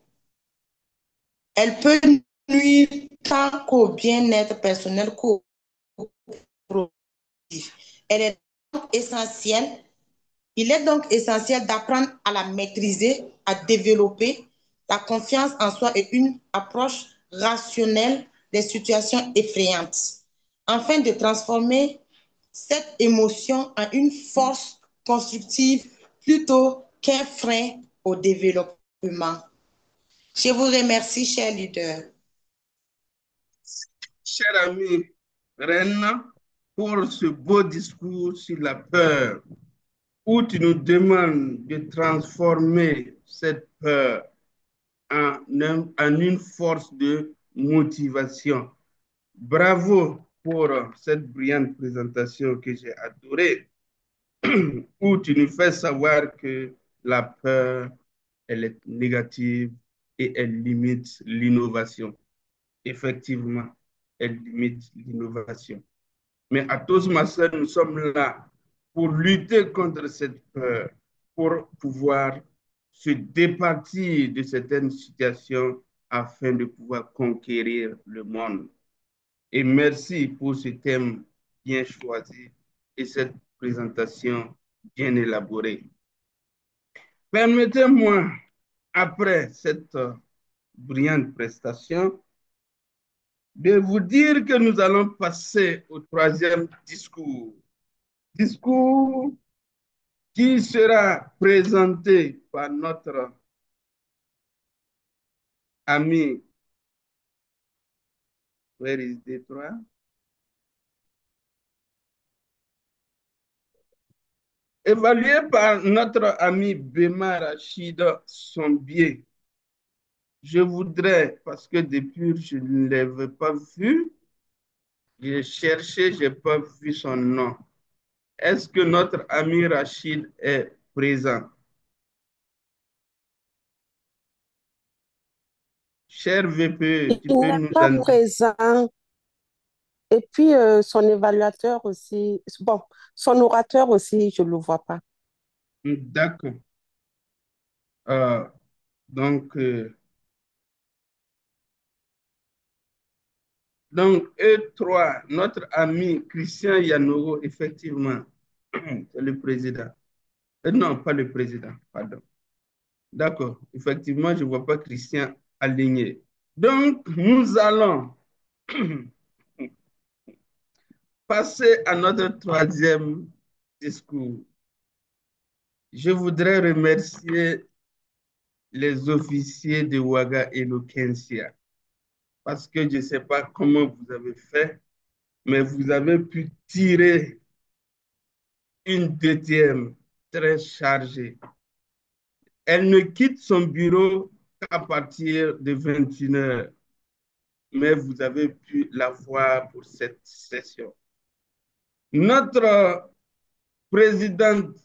Elle peut nuire tant qu'au bien-être personnel qu'au productif. Il est donc essentiel d'apprendre à la maîtriser, à développer la confiance en soi et une approche rationnelle des situations effrayantes, afin de transformer cette émotion en une force constructive plutôt qu'un frein au développement. Je vous remercie, chers leaders. Cher ami Reine, pour ce beau discours sur la peur, où tu nous demandes de transformer cette peur en une force de motivation. Bravo pour cette brillante présentation que j'ai adorée, où tu nous fais savoir que la peur, elle est négative et elle limite l'innovation. Effectivement, elle limite l'innovation. Mais à tous, ma soeur, nous sommes là pour lutter contre cette peur, pour pouvoir se départir de certaines situations afin de pouvoir conquérir le monde. Et merci pour ce thème bien choisi et cette présentation bien élaborée. Permettez-moi, après cette brillante prestation, de vous dire que nous allons passer au troisième discours. Discours qui sera présenté par notre ami, where is Détroit? Évalué par notre ami Bema Rachid Sombier. Je voudrais, parce que depuis je ne l'avais pas vu, j'ai cherché, je n'ai pas vu son nom. Est-ce que notre ami Rachid est présent. Cher VPE, tu Il peux n'est nous pas en dire. présent. Et puis, son évaluateur aussi, bon, son orateur aussi, je ne le vois pas. D'accord. Euh, donc, euh, donc, E3, notre ami Christian Yanogo, effectivement, c'est le président. Non, pas le président, pardon. D'accord, effectivement, je ne vois pas Christian aligné. Donc, nous allons passer à notre troisième discours. Je voudrais remercier les officiers de Ouaga et Lokensia parce que je ne sais pas comment vous avez fait, mais vous avez pu tirer une DTM très chargée. Elle ne quitte son bureau qu'à partir de 21 heures, mais vous avez pu la voir pour cette session. Notre présidente,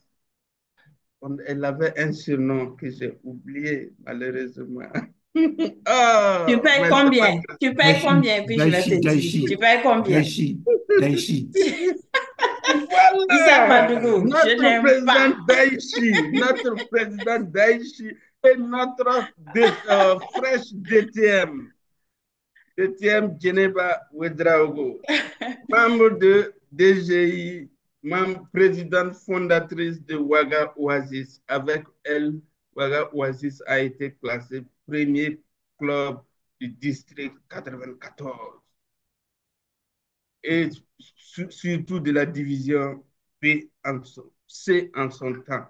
elle avait un surnom que j'ai oublié malheureusement. Tu Oh, payes mais c'est pas combien? Tu payes Daichi, combien? Puis je vais te Daichi, dire. Tu Daichi, payes combien? Daichi, Daichi. Issa Voilà, Madougou, je notre n'aime pas. président Daichi et notre fraîche DTM Geneva Ouedraogo, membre de DGI, membre présidente fondatrice de Ouaga Oasis. Avec elle, Ouaga Oasis a été classé premier club du district 94 et surtout de la division C en son temps.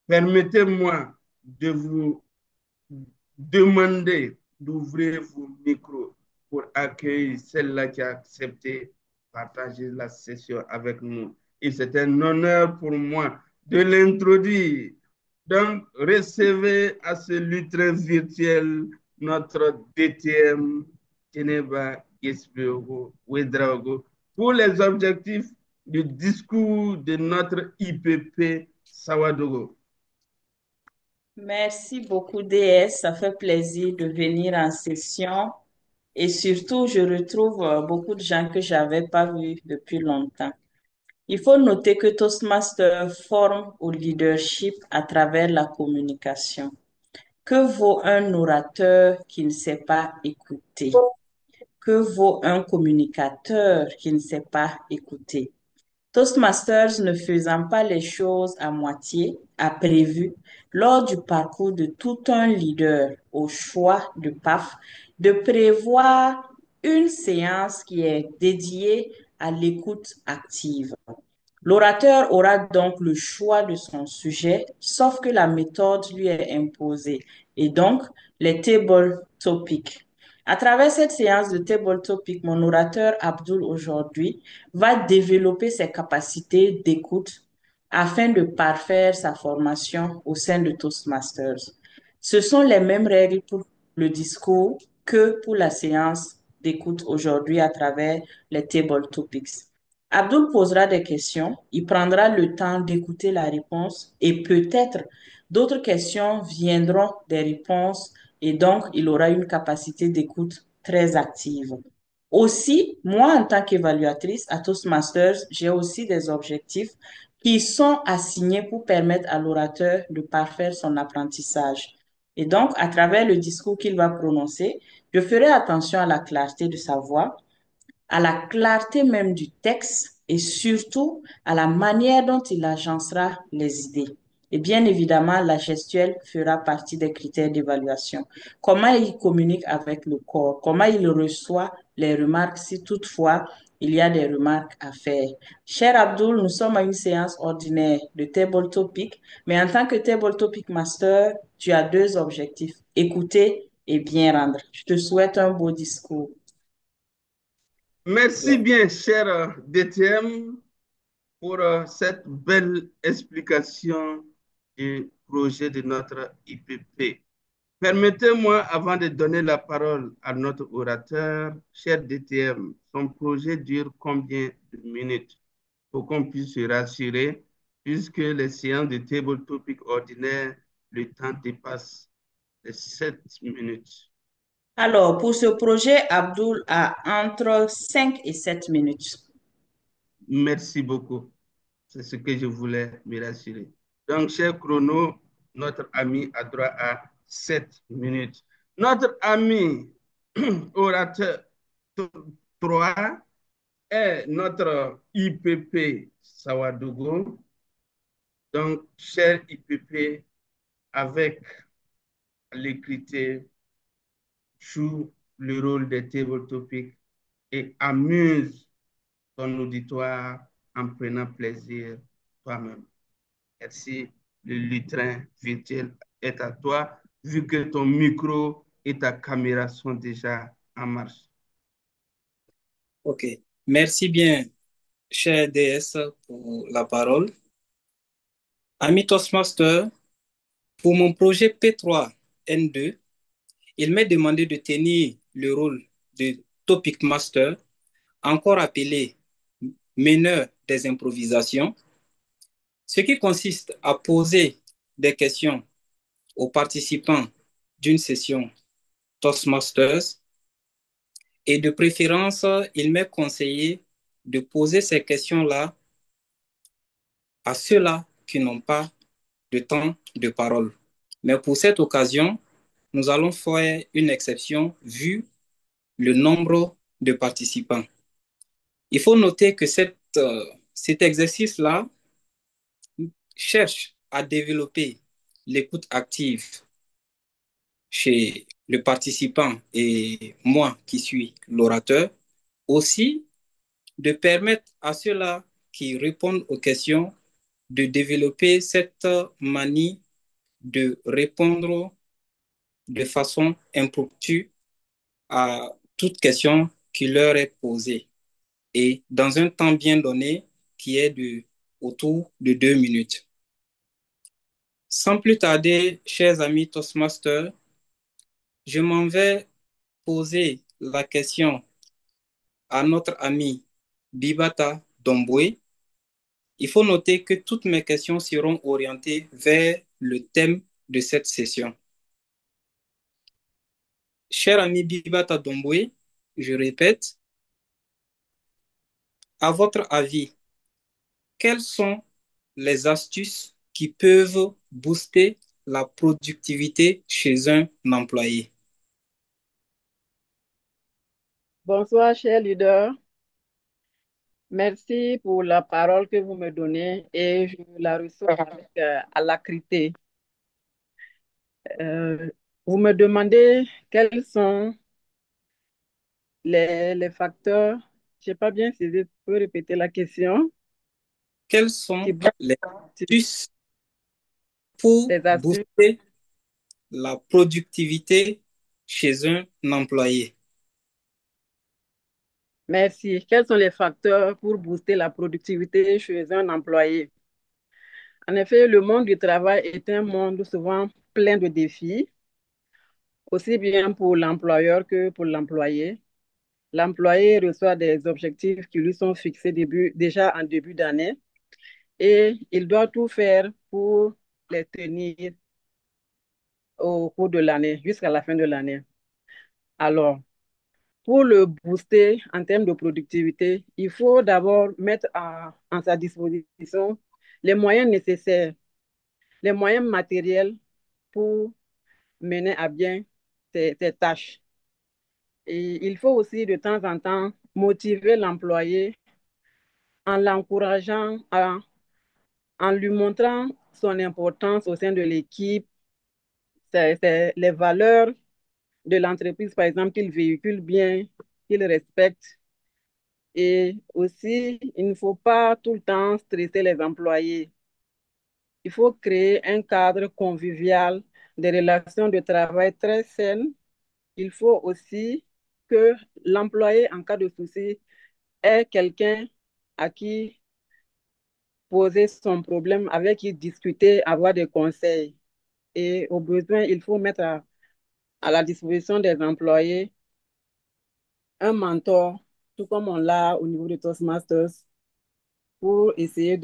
Permettez-moi de vous demander d'ouvrir vos micros pour accueillir celle-là qui a accepté de partager la session avec nous. Et c'est un honneur pour moi de l'introduire. Donc, recevez à ce lutrin virtuel notre DTM Geneva Gesbiogo Ouedraogo pour les objectifs du discours de notre IPP Sawadogo. Merci beaucoup, DS. Ça fait plaisir de venir en session. Et surtout, je retrouve beaucoup de gens que j'avais pas vus depuis longtemps. Il faut noter que Toastmaster forme au leadership à travers la communication. Que vaut un orateur qui ne sait pas écouter? Que vaut un communicateur qui ne sait pas écouter? Toastmasters ne faisant pas les choses à moitié, a prévu, lors du parcours de tout un leader au choix de PAF, de prévoir une séance qui est dédiée à l'écoute active. L'orateur aura donc le choix de son sujet, sauf que la méthode lui est imposée, et donc les table topics. À travers cette séance de table topic, mon orateur Abdul aujourd'hui va développer ses capacités d'écoute afin de parfaire sa formation au sein de Toastmasters. Ce sont les mêmes règles pour le discours que pour la séance d'écoute aujourd'hui à travers les table topics. Abdul posera des questions, il prendra le temps d'écouter la réponse et peut-être d'autres questions viendront des réponses et donc il aura une capacité d'écoute très active. Aussi, moi en tant qu'évaluatrice à Toastmasters, j'ai aussi des objectifs qui sont assignés pour permettre à l'orateur de parfaire son apprentissage. Et donc, à travers le discours qu'il va prononcer, je ferai attention à la clarté de sa voix, à la clarté même du texte et surtout à la manière dont il agencera les idées. Et bien évidemment, la gestuelle fera partie des critères d'évaluation. Comment il communique avec le corps, comment il reçoit les remarques si toutefois il y a des remarques à faire. Cher Abdul, nous sommes à une séance ordinaire de Table Topic, mais en tant que Table Topic Master, tu as deux objectifs, écouter et bien rendre. Je te souhaite un beau discours. Merci bien, cher DTM, pour cette belle explication du projet de notre IPP. Permettez-moi, avant de donner la parole à notre orateur, cher DTM, son projet dure combien de minutes pour qu'on puisse se rassurer puisque les séances de table topic ordinaire, le temps dépasse les 7 minutes. Alors, pour ce projet, Abdul a entre 5 et 7 minutes. Merci beaucoup. C'est ce que je voulais me rassurer. Donc, cher chrono, notre ami a droit à 7 minutes. Notre ami orateur 3 est notre IPP Sawadougou. Donc, cher IPP, avec l'écriture, joue le rôle des table topics et amuse ton auditoire en prenant plaisir toi-même. Merci. Le lutrin virtuel est à toi, vu que ton micro et ta caméra sont déjà en marche. Ok. Merci bien, cher DS, pour la parole. Ami Toastmaster, pour mon projet P3N2, il m'est demandé de tenir le rôle de Topic Master, encore appelé meneur des improvisations, ce qui consiste à poser des questions aux participants d'une session Toastmasters et de préférence, il m'est conseillé de poser ces questions-là à ceux-là qui n'ont pas de temps de parole. Mais pour cette occasion, nous allons faire une exception vu le nombre de participants. Il faut noter que cet exercice-là cherche à développer l'écoute active chez le participant et moi qui suis l'orateur, aussi de permettre à ceux-là qui répondent aux questions de développer cette manie de répondre de façon impromptue à toute question qui leur est posée et dans un temps bien donné qui est autour de 2 minutes. Sans plus tarder, chers amis Toastmasters, je m'en vais poser la question à notre ami Bibata Domboué. Il faut noter que toutes mes questions seront orientées vers le thème de cette session. Cher ami Bibata Domboué, je répète, à votre avis, quelles sont les astuces qui peuvent booster la productivité chez un employé? Bonsoir, cher leader. Merci pour la parole que vous me donnez et je la reçois avec alacrité. Vous me demandez quels sont les facteurs. Je n'ai pas bien saisi. Vous pouvez répéter la question? Quelles sont les astuces pour Les astuces. booster la productivité chez un employé? Merci. Quels sont les facteurs pour booster la productivité chez un employé? En effet, le monde du travail est un monde souvent plein de défis, aussi bien pour l'employeur que pour l'employé. L'employé reçoit des objectifs qui lui sont fixés déjà en début d'année et il doit tout faire pour les tenir au cours de l'année, jusqu'à la fin de l'année. Alors, pour le booster en termes de productivité, il faut d'abord mettre en sa disposition les moyens nécessaires, les moyens matériels pour mener à bien ses tâches. Et il faut aussi de temps en temps motiver l'employé en l'encourageant, en lui montrant son importance au sein de l'équipe, c'est les valeurs de l'entreprise, par exemple, qu'il véhicule bien, qu'il respecte. Et aussi, il ne faut pas tout le temps stresser les employés. Il faut créer un cadre convivial, des relations de travail très saines. Il faut aussi que l'employé, en cas de souci, ait quelqu'un à qui poser son problème, avec qui discuter, avoir des conseils. Et au besoin, il faut mettre à la disposition des employés un mentor, tout comme on l'a au niveau de Toastmasters, pour essayer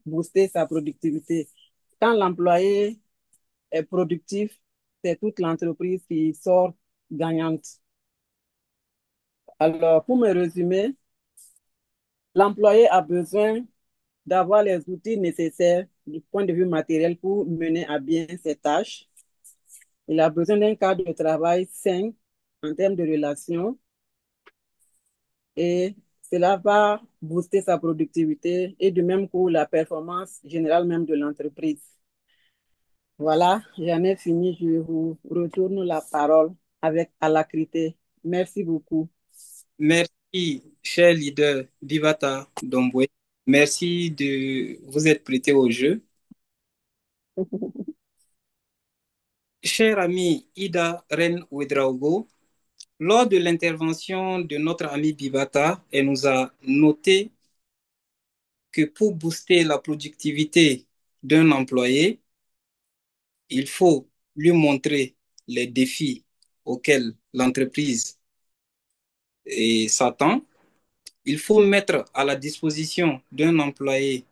booster sa productivité. Quand l'employé est productif, c'est toute l'entreprise qui sort gagnante. Alors, pour me résumer, l'employé a besoin d'avoir les outils nécessaires du point de vue matériel pour mener à bien ses tâches. Il a besoin d'un cadre de travail sain en termes de relations et cela va booster sa productivité et de même pour la performance générale même de l'entreprise. Voilà, j'en ai fini. Je vous retourne la parole avec alacrité. Merci beaucoup. Merci, cher leader Divata Dombwe. Merci de vous être prêté au jeu. Cher ami Ida Ren Ouedraogo, lors de l'intervention de notre ami Bibata, elle nous a noté que pour booster la productivité d'un employé, il faut lui montrer les défis auxquels l'entreprise s'attend. Il faut mettre à la disposition d'un employé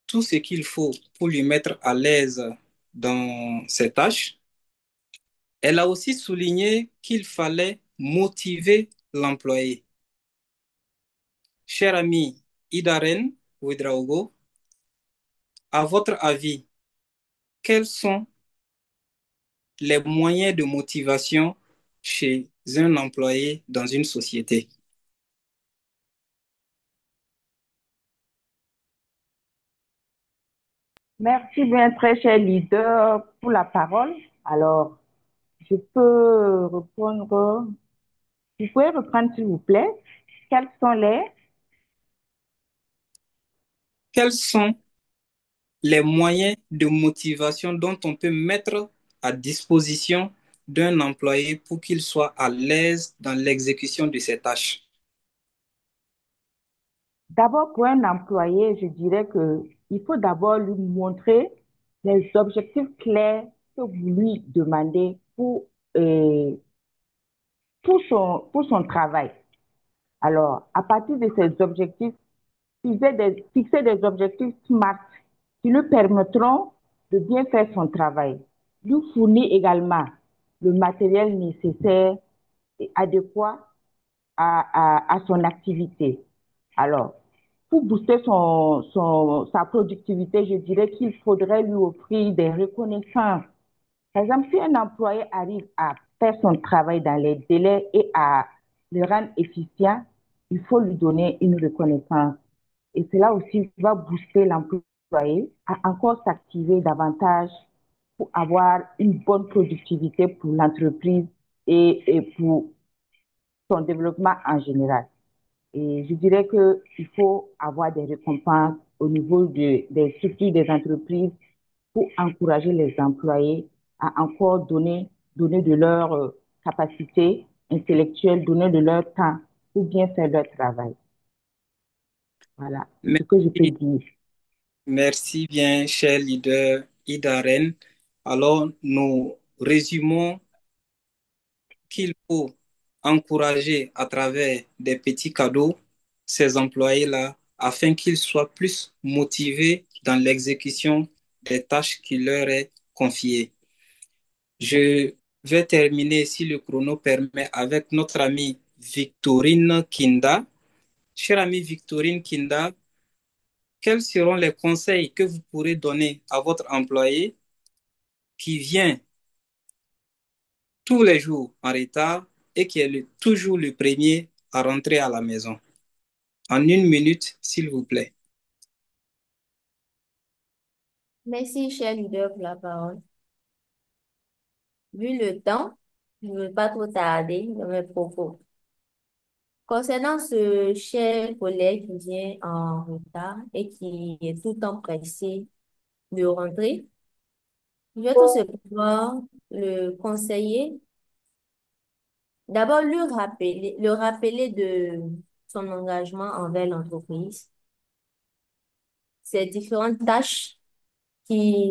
tout ce qu'il faut pour lui mettre à l'aise dans ses tâches. Elle a aussi souligné qu'il fallait motiver l'employé. Cher ami Idaren Ouedraogo, à votre avis, quels sont les moyens de motivation chez un employé dans une société? Merci bien, très cher leader, pour la parole. Alors, je peux répondre. Vous pouvez reprendre, s'il vous plaît. Quels sont les... Quels sont les moyens de motivation dont on peut mettre à disposition d'un employé pour qu'il soit à l'aise dans l'exécution de ses tâches? D'abord, pour un employé, je dirais que il faut d'abord lui montrer les objectifs clairs que vous lui demandez euh, pour son travail. Alors, à partir de ces objectifs, fixer des objectifs SMART qui lui permettront de bien faire son travail. Lui fournir également le matériel nécessaire et adéquat à son activité. Alors, pour booster sa productivité, je dirais qu'il faudrait lui offrir des reconnaissances. Par exemple, si un employé arrive à faire son travail dans les délais et à le rendre efficient, il faut lui donner une reconnaissance. Et cela aussi va booster l'employé à encore s'activer davantage pour avoir une bonne productivité pour l'entreprise et pour son développement en général. Et je dirais qu'il faut avoir des récompenses au niveau des structures des entreprises pour encourager les employés à encore donner de leur capacité intellectuelle, donner de leur temps pour bien faire leur travail. Voilà ce que je peux Merci, dire. merci bien, cher leader Idaren. Alors, nous résumons qu'il faut encourager à travers des petits cadeaux ces employés-là afin qu'ils soient plus motivés dans l'exécution des tâches qui leur est confiées. Je vais terminer, si le chrono permet, avec notre amie Victorine Kinda. Chère amie Victorine Kinda, quels seront les conseils que vous pourrez donner à votre employé qui vient tous les jours en retard et qui est toujours le premier à rentrer à la maison? En 1 minute, s'il vous plaît. Merci, cher leader, pour la parole. Vu le temps, je ne veux pas trop tarder dans mes propos. Concernant ce cher collègue qui vient en retard et qui est tout le temps pressé de rentrer, je vais tout simplement le conseiller. D'abord, le rappeler de son engagement envers l'entreprise, ses différentes tâches qui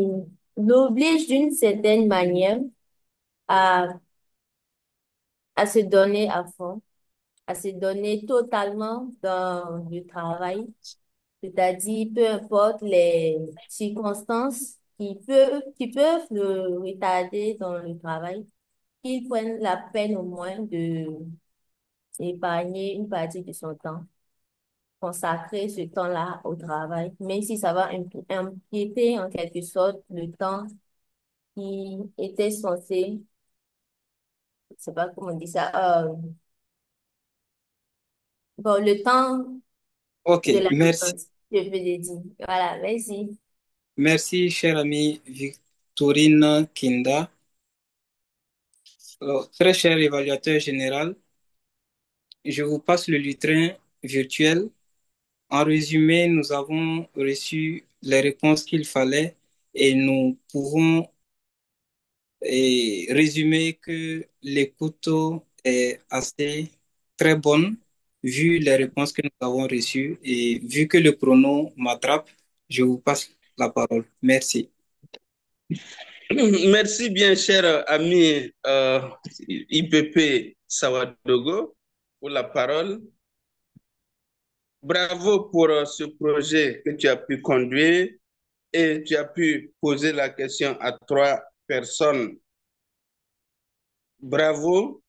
l'obligent d'une certaine manière à, à se donner à fond, à se donner totalement dans le travail C'est-à-dire, peu importe les circonstances qui peuvent le retarder dans le travail, qu'il prenne la peine au moins de épargner une partie de son temps, consacrer ce temps-là au travail, même si ça va empiéter en quelque sorte le temps qui était censé, je sais pas comment on dit ça, bon, le temps Ok, de la merci. dépense, je veux le dire. Voilà, merci. Merci, chère amie Victorine Kinda. Alors, très cher évaluateur général, je vous passe le lutrin virtuel. En résumé, nous avons reçu les réponses qu'il fallait et nous pouvons résumer que l'écoute est assez très bonne vu les réponses que nous avons reçues et vu que le chrono m'attrape, je vous passe la parole. Merci. Merci bien, cher ami IPP Sawadogo, pour la parole. Bravo pour ce projet que tu as pu conduire et tu as pu poser la question à 3 personnes. Bravo,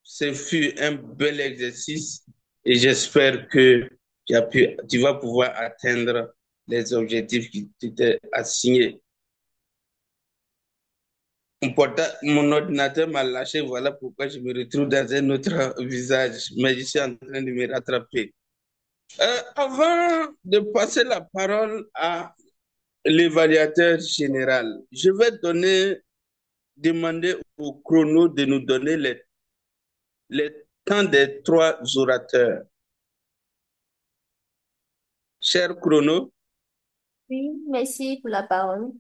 ce fut un bel exercice et j'espère que tu vas pouvoir atteindre les objectifs qui t'étaient assignés. Mon ordinateur m'a lâché, voilà pourquoi je me retrouve dans un autre visage, mais je suis en train de me rattraper. Avant de passer la parole à l'évaluateur général, je vais demander au chrono de nous donner les temps des 3 orateurs. Cher chrono. Oui, merci pour la parole.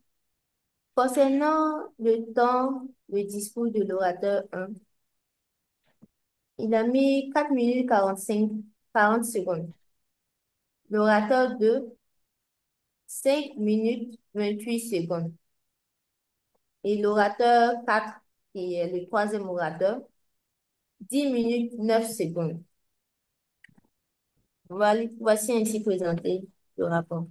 Concernant le temps de discours de l'orateur 1, il a mis 4 minutes 40 secondes. L'orateur 2, 5 minutes 28 secondes. Et l'orateur 4, qui est le troisième orateur, 10 minutes 9 secondes. Voici ainsi présenté le rapport.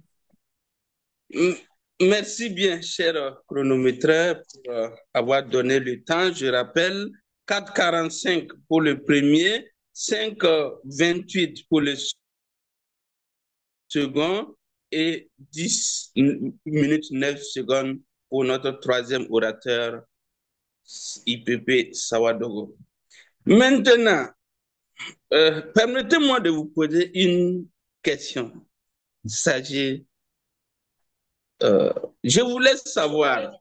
Merci bien, cher chronométreur, pour avoir donné le temps. Je rappelle, 4,45 pour le premier, 5,28 pour le second et 10 minutes 9 secondes pour notre troisième orateur, IPP Sawadogo. Maintenant, permettez-moi de vous poser une question. Je voulais savoir,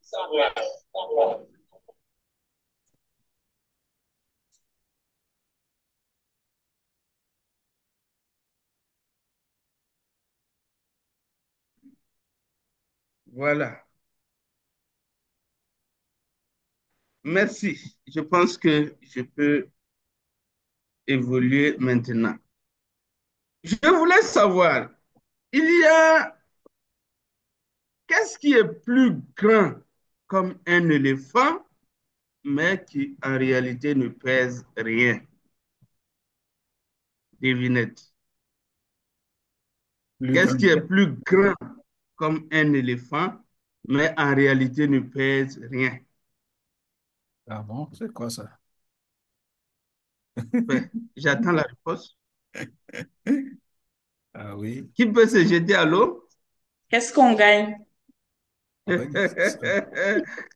voilà, merci. Je pense que je peux évoluer maintenant. Je voulais savoir, qu'est-ce qui est plus grand comme un éléphant, mais qui en réalité ne pèse rien? Devinette. Qu'est-ce qui est plus grand comme un éléphant, mais en réalité ne pèse rien? Ah bon, c'est quoi ça? Ben, j'attends la réponse. Ah oui. Qui peut se jeter à l'eau? Qu'est-ce qu'on gagne? Ah ouais, c'est ça.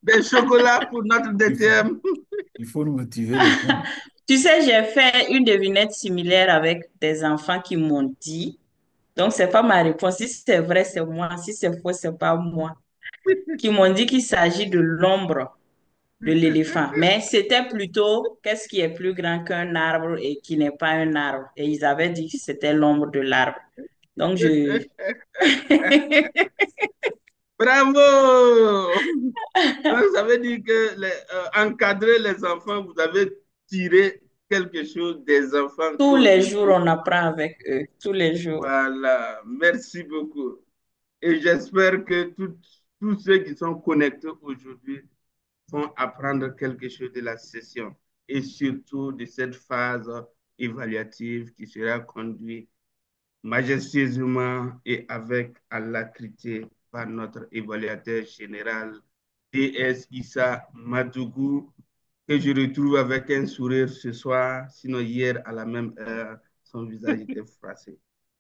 Des chocolats pour notre DTM. Il faut nous motiver les gens. Tu sais, j'ai fait une devinette similaire avec des enfants qui m'ont dit. Donc, c'est pas ma réponse. Si c'est vrai, c'est moi. Si c'est faux, c'est pas moi. Qui m'ont dit qu'il s'agit de l'ombre de l'éléphant. Mais c'était plutôt qu'est-ce qui est plus grand qu'un arbre et qui n'est pas un arbre. Et ils avaient dit que c'était l'ombre de l'arbre. Donc, Bravo! Donc, ça veut dire que encadrer les enfants, vous avez tiré quelque chose des enfants tous les jours, qu'aujourd'hui. on apprend avec eux. Tous les jours. Voilà, merci beaucoup. Et j'espère que tous ceux qui sont connectés aujourd'hui vont apprendre quelque chose de la session et surtout de cette phase évaluative qui sera conduite majestueusement et avec alacrité par notre évaluateur général, DS Issa Madougou, que je retrouve avec un sourire ce soir, sinon hier à la même heure, son visage était froissé.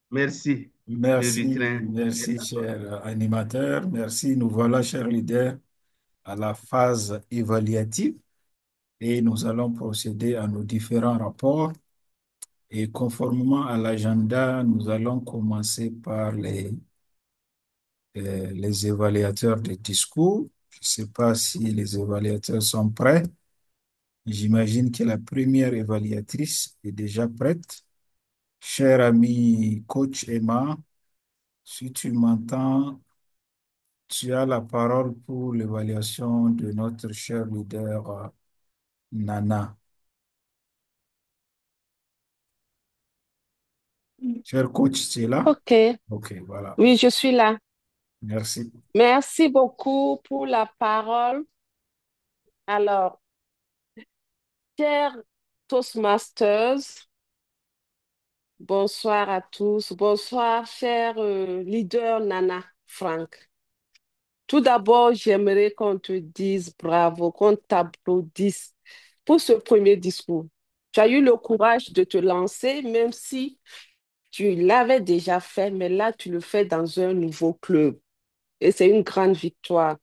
Merci. Merci, cher animateur. Merci. Nous voilà, chers leaders, à la phase évaluative et nous allons procéder à nos différents rapports. Et conformément à l'agenda, nous allons commencer par les évaluateurs de discours. Je ne sais pas si les évaluateurs sont prêts. J'imagine que la première évaluatrice est déjà prête. Cher ami coach Emma, si tu m'entends, tu as la parole pour l'évaluation de notre cher leader Nana. Cher coach, tu es là? OK. OK, voilà. Oui, je suis là. Merci. Merci beaucoup pour la parole. Alors, chers Toastmasters, bonsoir à tous. Bonsoir, cher leader Nana Frank. Tout d'abord, j'aimerais qu'on te dise bravo, qu'on t'applaudisse pour ce premier discours. Tu as eu le courage de te lancer, même si tu l'avais déjà fait, mais là, tu le fais dans un nouveau club. Et c'est une grande victoire.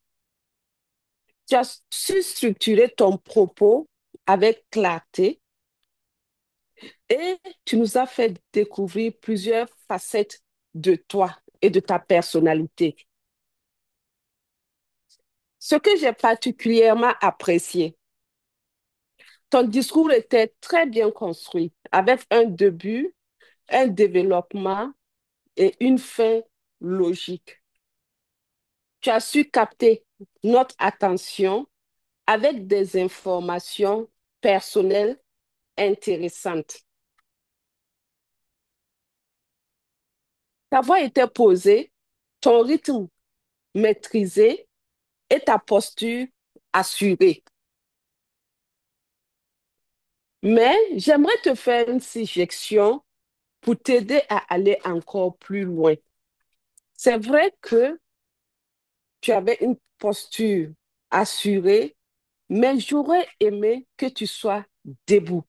Tu as su structurer ton propos avec clarté et tu nous as fait découvrir plusieurs facettes de toi et de ta personnalité. Ce que j'ai particulièrement apprécié, ton discours était très bien construit, avec un début, un développement et une fin logique. Tu as su capter notre attention avec des informations personnelles intéressantes. Ta voix était posée, ton rythme maîtrisé et ta posture assurée. Mais j'aimerais te faire une suggestion pour t'aider à aller encore plus loin. C'est vrai que tu avais une posture assurée, mais j'aurais aimé que tu sois debout.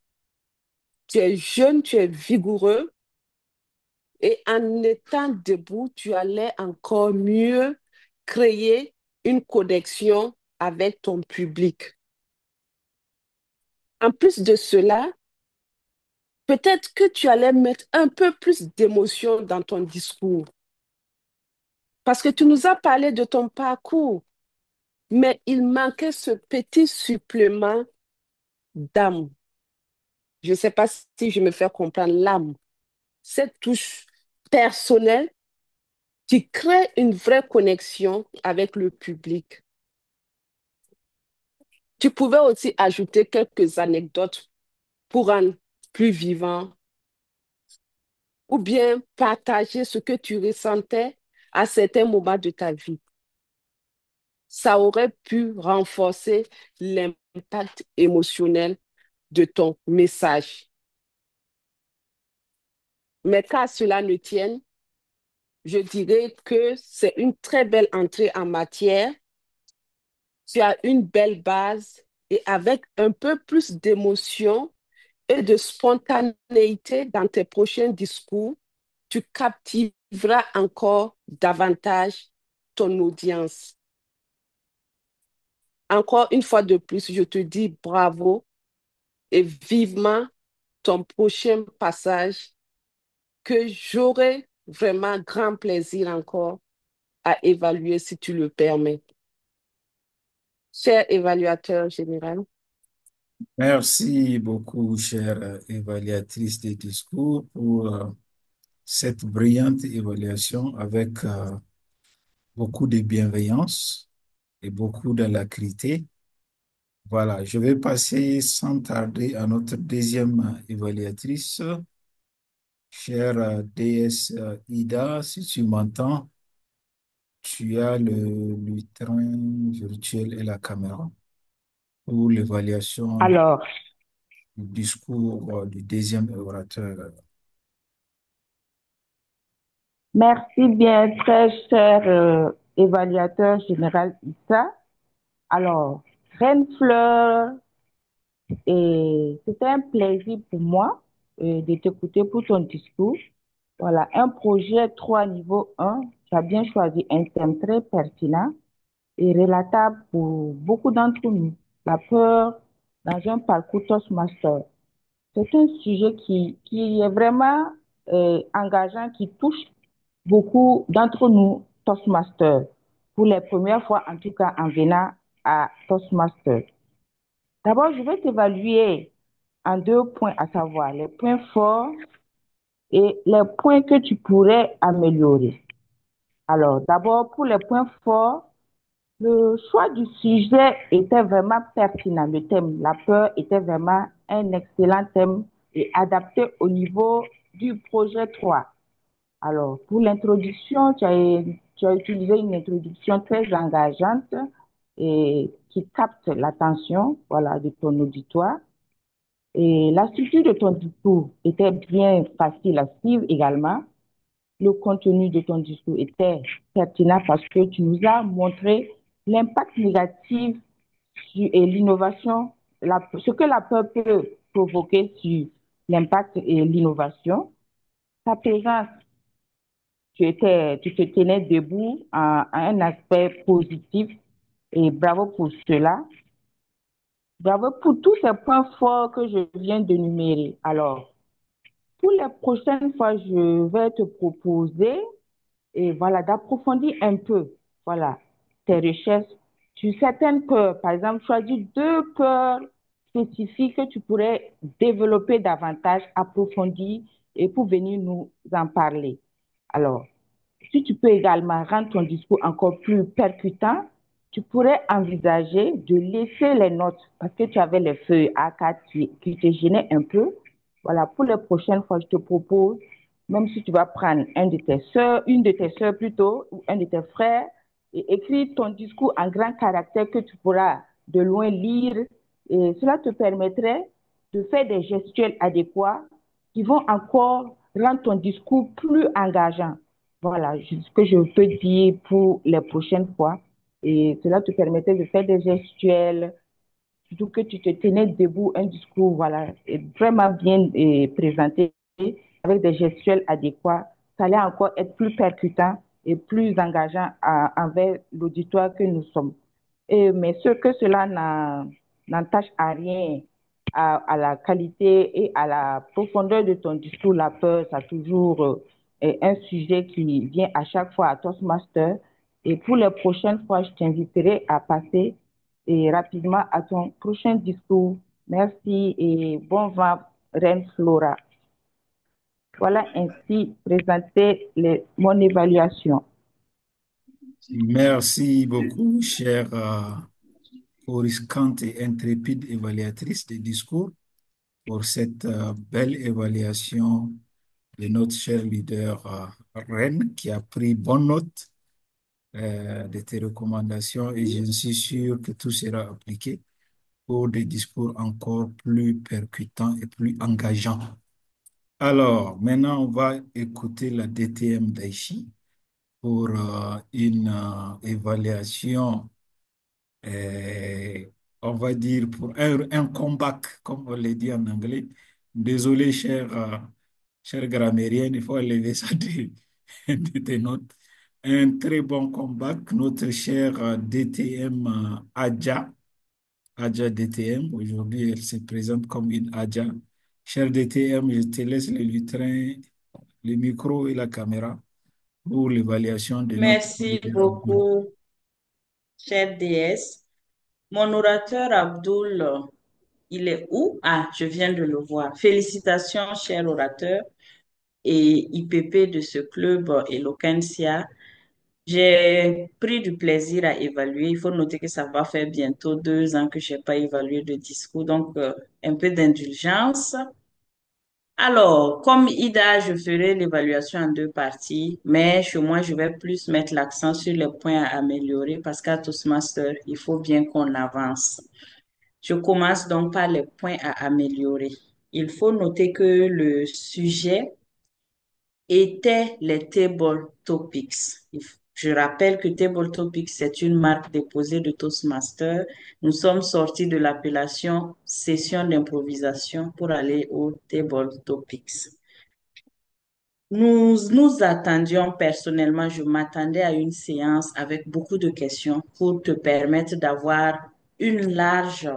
Tu es jeune, tu es vigoureux et en étant debout, tu allais encore mieux créer une connexion avec ton public. En plus de cela, peut-être que tu allais mettre un peu plus d'émotion dans ton discours parce que tu nous as parlé de ton parcours, mais il manquait ce petit supplément d'âme. Je ne sais pas si je me fais comprendre l'âme. Cette touche personnelle qui crée une vraie connexion avec le public. Tu pouvais aussi ajouter quelques anecdotes pour rendre plus vivant ou bien partager ce que tu ressentais à certains moments de ta vie. Ça aurait pu renforcer l'impact émotionnel de ton message. Mais qu'à cela ne tienne, je dirais que c'est une très belle entrée en matière. Tu as une belle base et avec un peu plus d'émotion et de spontanéité dans tes prochains discours, tu captiveras encore davantage ton audience. Encore une fois de plus, je te dis bravo et vivement ton prochain passage que j'aurai vraiment grand plaisir encore à évaluer si tu le permets. Cher évaluateur général. Merci beaucoup, chère évaluatrice des discours, pour cette brillante évaluation avec beaucoup de bienveillance et beaucoup d'alacrité. Voilà, je vais passer sans tarder à notre deuxième évaluatrice, chère DS Ida, si tu m'entends, tu as le train virtuel et la caméra pour l'évaluation Alors, du discours du deuxième orateur. Merci bien, très cher évaluateur général Issa. Alors, Reine Fleur, et c'était un plaisir pour moi de t'écouter pour ton discours. Voilà, un projet 3 niveau 1. Tu as bien choisi un thème très pertinent et relatable pour beaucoup d'entre nous. La peur dans un parcours Toastmaster. C'est un sujet qui est vraiment engageant, qui touche beaucoup d'entre nous, Toastmasters, pour les premières fois, en tout cas, en venant à Toastmasters. D'abord, je vais t'évaluer en 2 points, à savoir les points forts et les points que tu pourrais améliorer. Alors, d'abord, pour les points forts, le choix du sujet était vraiment pertinent. Le thème, la peur, était vraiment un excellent thème et adapté au niveau du projet 3. Alors, pour l'introduction, tu as utilisé une introduction très engageante et qui capte l'attention, voilà, de ton auditoire. Et la structure de ton discours était bien facile à suivre également. Le contenu de ton discours était pertinent parce que tu nous as montré l'impact négatif et l'innovation, ce que la peur peut provoquer sur l'impact et l'innovation. Ta présence, tu te tenais debout à un aspect positif et bravo pour cela. Bravo pour tous ces points forts que je viens de numérer. Alors, pour les prochaines fois, je vais te proposer et voilà, d'approfondir un peu, voilà, tes recherches sur certaines peurs. Par exemple, choisis 2 peurs spécifiques que tu pourrais développer davantage, approfondir et pour venir nous en parler. Alors, si tu peux également rendre ton discours encore plus percutant, tu pourrais envisager de laisser les notes parce que tu avais les feuilles A4 qui te gênaient un peu. Voilà, pour les prochaines fois, je te propose, même si tu vas prendre un de tes soeurs, une de tes soeurs plutôt, ou un de tes frères, et écrire ton discours en grand caractère que tu pourras de loin lire. Et cela te permettrait de faire des gestuels adéquats qui vont encore rendre ton discours plus engageant. Voilà ce que je peux dire pour les prochaines fois. Et cela te permettait de faire des gestuels, surtout que tu te tenais debout, un discours, voilà, vraiment bien présenté, avec des gestuels adéquats. Ça allait encore être plus percutant et plus engageant envers l'auditoire que nous sommes. Mais ce que cela n'entache à rien à la qualité et à la profondeur de ton discours, la peur, ça a toujours un sujet qui vient à chaque fois à Toastmaster. Et pour les prochaines fois, je t'inviterai à passer rapidement à ton prochain discours. Merci et bon vent, Reine Flora. Voilà ainsi présenter mon évaluation. Merci beaucoup, chère risquante et intrépide évaluatrice des discours, pour cette belle évaluation de notre cher leader Rennes qui a pris bonne note de tes recommandations et je suis sûr que tout sera appliqué pour des discours encore plus percutants et plus engageants. Alors, maintenant, on va écouter la DTM d'Aïchi pour une évaluation, euh, on va dire, pour un comeback, comme on le dit en anglais. Désolé, cher grammairienne, il faut enlever ça de tes notes. Un très bon comeback, notre cher DTM Adja DTM. Aujourd'hui, elle se présente comme une Adja. Cher DTM, je te laisse le lutrin, le micro et la caméra pour l'évaluation de notre Merci leader Abdul. beaucoup, chef DS. Mon orateur Abdul, il est où? Ah, je viens de le voir. Félicitations, cher orateur et IPP de ce club Eloquentia. J'ai pris du plaisir à évaluer. Il faut noter que ça va faire bientôt 2 ans que je n'ai pas évalué de discours, donc un peu d'indulgence. Alors, comme IDA, je ferai l'évaluation en 2 parties, mais chez moi, je vais plus mettre l'accent sur les points à améliorer parce qu'à Toastmaster, il faut bien qu'on avance. Je commence donc par les points à améliorer. Il faut noter que le sujet étaient les Table Topics. Je rappelle que Table Topics, c'est une marque déposée de Toastmaster. Nous sommes sortis de l'appellation session d'improvisation pour aller au Table Topics. Nous attendions personnellement, je m'attendais à une séance avec beaucoup de questions pour te permettre d'avoir une large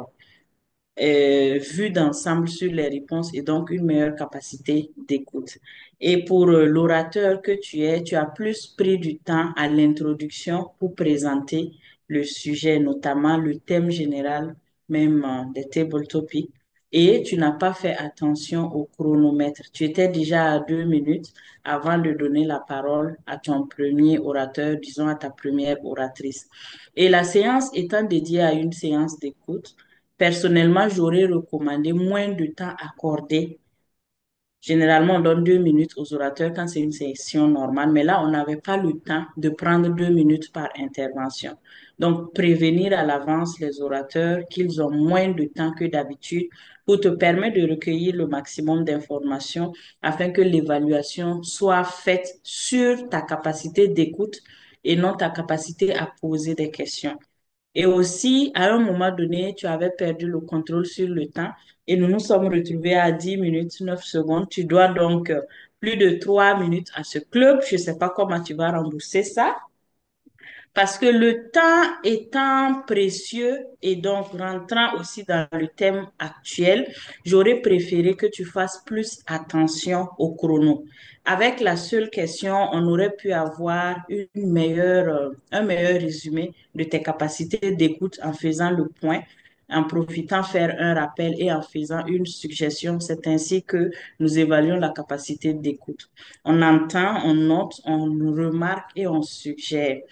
vue d'ensemble sur les réponses et donc une meilleure capacité d'écoute. Et pour l'orateur que tu es, tu as plus pris du temps à l'introduction pour présenter le sujet, notamment le thème général, même des table topics. Et tu n'as pas fait attention au chronomètre. Tu étais déjà à 2 minutes avant de donner la parole à ton premier orateur, disons à ta première oratrice. Et la séance étant dédiée à une séance d'écoute, personnellement, j'aurais recommandé moins de temps accordé. Généralement, on donne 2 minutes aux orateurs quand c'est une session normale, mais là, on n'avait pas le temps de prendre 2 minutes par intervention. Donc, prévenir à l'avance les orateurs qu'ils ont moins de temps que d'habitude pour te permettre de recueillir le maximum d'informations afin que l'évaluation soit faite sur ta capacité d'écoute et non ta capacité à poser des questions. Et aussi, à un moment donné, tu avais perdu le contrôle sur le temps et nous nous sommes retrouvés à 10 minutes, 9 secondes. Tu dois donc plus de 3 minutes à ce club. Je ne sais pas comment tu vas rembourser ça. Parce que le temps étant précieux et donc rentrant aussi dans le thème actuel, j'aurais préféré que tu fasses plus attention au chrono. Avec la seule question, on aurait pu avoir un meilleur résumé de tes capacités d'écoute en faisant le point, en profitant faire un rappel et en faisant une suggestion. C'est ainsi que nous évaluons la capacité d'écoute. On entend, on note, on remarque et on suggère.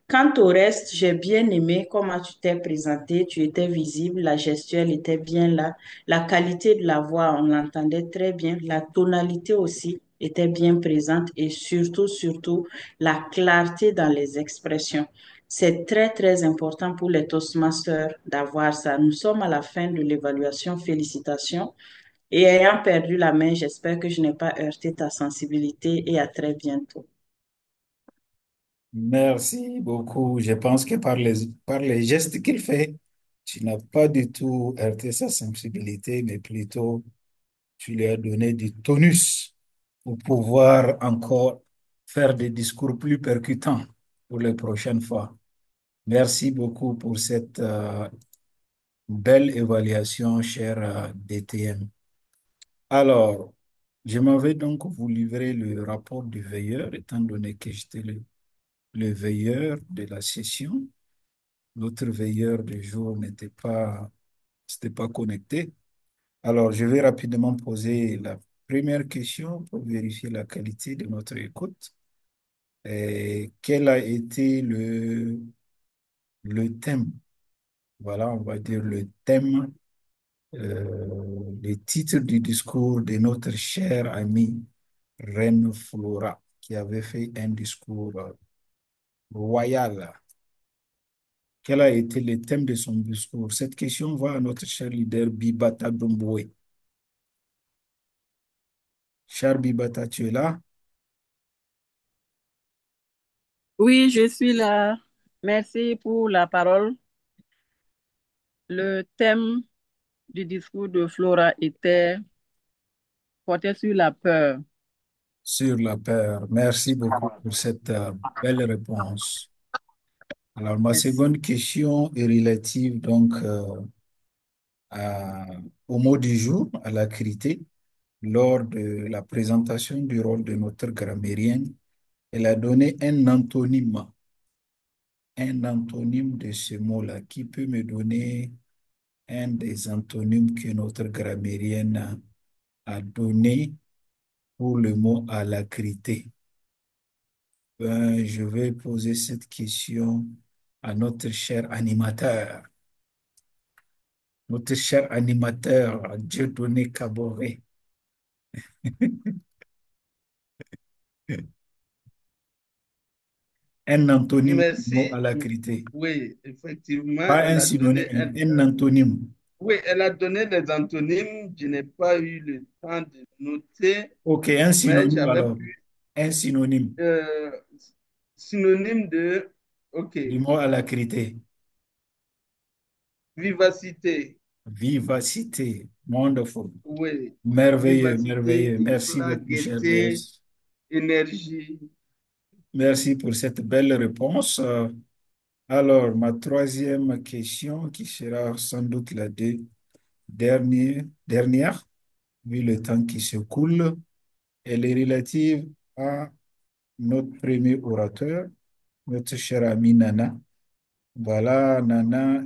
Quant au reste, j'ai bien aimé comment tu t'es présenté, tu étais visible, la gestuelle était bien là, la qualité de la voix, on l'entendait très bien, la tonalité aussi était bien présente et surtout, la clarté dans les expressions. C'est très, très important pour les Toastmasters d'avoir ça. Nous sommes à la fin de l'évaluation. Félicitations. Et ayant perdu la main, j'espère que je n'ai pas heurté ta sensibilité et à très bientôt. Merci beaucoup. Je pense que par les gestes qu'il fait, tu n'as pas du tout heurté sa sensibilité, mais plutôt tu lui as donné du tonus pour pouvoir encore faire des discours plus percutants pour les prochaines fois. Merci beaucoup pour cette belle évaluation, cher DTM. Alors, je m'en vais donc vous livrer le rapport du veilleur, étant donné que j'étais le veilleur de la session. L'autre veilleur du jour s'était pas connecté. Alors, je vais rapidement poser la première question pour vérifier la qualité de notre écoute. Et quel a été le thème? Voilà, on va dire le thème, le titre du discours de notre chère amie Reine Flora, qui avait fait un discours royal. Quel a été le thème de son discours? Cette question va à notre cher leader Bibata Doumboué. Cher Bibata, tu es là? Oui, je suis là. Merci pour la parole. Le thème du discours de Flora était porté sur la peur. Sur la peur. Merci beaucoup pour cette belle réponse. Alors, ma Merci. seconde question est relative donc au mot du jour, à la critique. Lors de la présentation du rôle de notre grammairienne, elle a donné un antonyme de ce mot-là. Qui peut me donner un des antonymes que notre grammairienne a donné pour le mot alacrité? Je vais poser cette question à notre cher animateur, Dieudonné Caboret. Un antonyme du mot Merci. alacrité. Oui, effectivement, Pas elle un a donné synonyme, un antonyme. oui, elle a donné des antonymes. Je n'ai pas eu le temps de noter, Ok, un mais synonyme j'avais alors. pu. Un synonyme Euh, synonyme de, OK, du mot alacrité. vivacité. Vivacité. Wonderful. Oui, Merveilleux, vivacité, merveilleux. Merci éclat, beaucoup, cher gaieté, Blaise. énergie. Merci pour cette belle réponse. Alors, ma troisième question, qui sera sans doute dernière, vu le temps qui se coule, elle est relative à notre premier orateur, notre cher ami Nana. Voilà, Nana,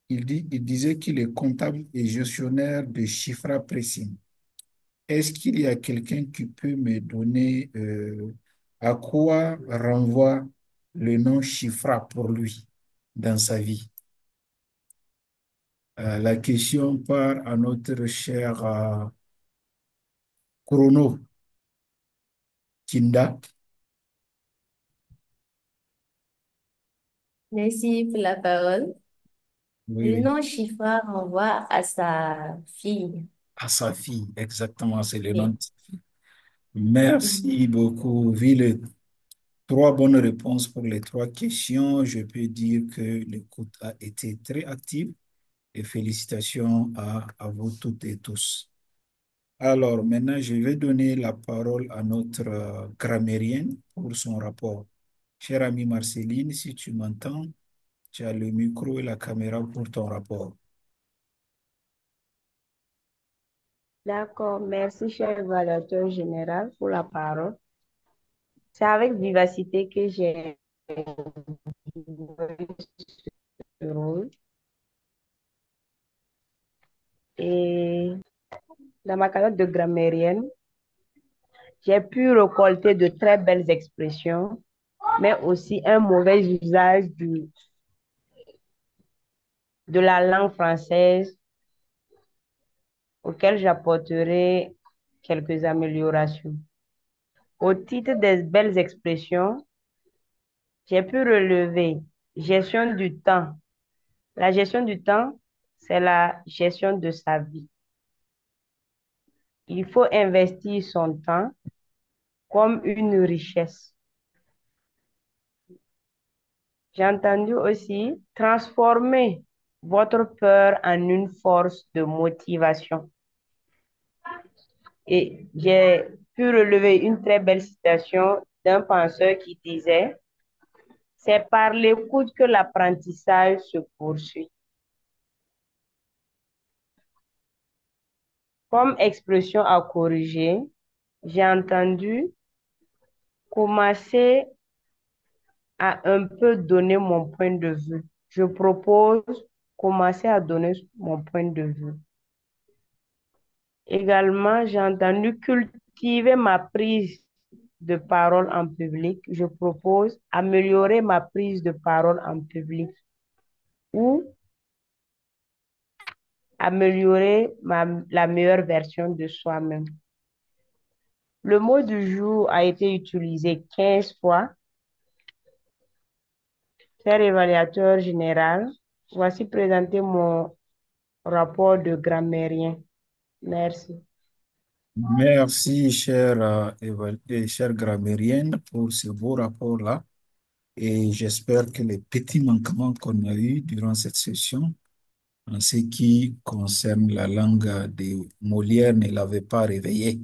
il disait qu'il est comptable et gestionnaire de Chiffra Pressing. Est-ce qu'il y a quelqu'un qui peut me donner à quoi renvoie le nom Chiffra pour lui dans sa vie? La question part à notre cher Chrono Kinda. Merci pour la parole. Oui, Le oui. nom Chiffra renvoie à sa fille. À sa fille, exactement, c'est le nom Oui. de sa fille. Merci Mhm. beaucoup. Vu les trois bonnes réponses pour les trois questions, je peux dire que l'écoute a été très active et félicitations à vous toutes et tous. Alors, maintenant, je vais donner la parole à notre grammairienne pour son rapport. Chère amie Marceline, si tu m'entends, tu as le micro et la caméra pour ton rapport. D'accord, merci, cher évaluateur général, pour la parole. C'est avec vivacité que j'ai joué ce rôle. Et dans ma carrière de grammairienne, j'ai pu récolter de très belles expressions, mais aussi un mauvais usage de la langue française auquel j'apporterai quelques améliorations. Au titre des belles expressions, j'ai pu relever gestion du temps. La gestion du temps, c'est la gestion de sa vie. Il faut investir son temps comme une richesse. J'ai entendu aussi transformer votre peur en une force de motivation. Et j'ai pu relever une très belle citation d'un penseur qui disait, c'est par l'écoute que l'apprentissage se poursuit. Comme expression à corriger, j'ai entendu commencer à un peu donner mon point de vue. Je propose commencer à donner mon point de vue. Également, j'ai entendu cultiver ma prise de parole en public. Je propose améliorer ma prise de parole en public ou améliorer la meilleure version de soi-même. Le mot du jour a été utilisé 15 fois. Cher évaluateur général, voici présenté mon rapport de grammairien. Merci. Merci, chère grammairienne, pour ce beau rapport-là. Et j'espère que les petits manquements qu'on a eus durant cette session, en ce qui concerne la langue de Molière, ne l'avaient pas réveillé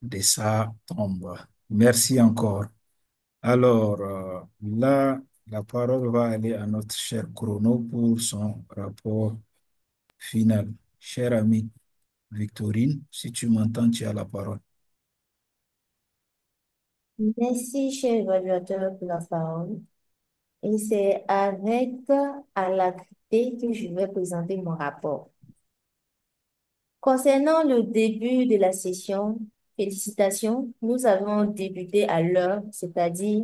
de sa tombe. Merci encore. Alors, là, la parole va aller à notre cher Chrono pour son rapport final. Chère amie Victorine, si tu m'entends, tu as la parole. Merci, cher évaluateur, pour la parole. Et c'est avec alacrité que je vais présenter mon rapport. Concernant le début de la session, félicitations, nous avons débuté à l'heure, c'est-à-dire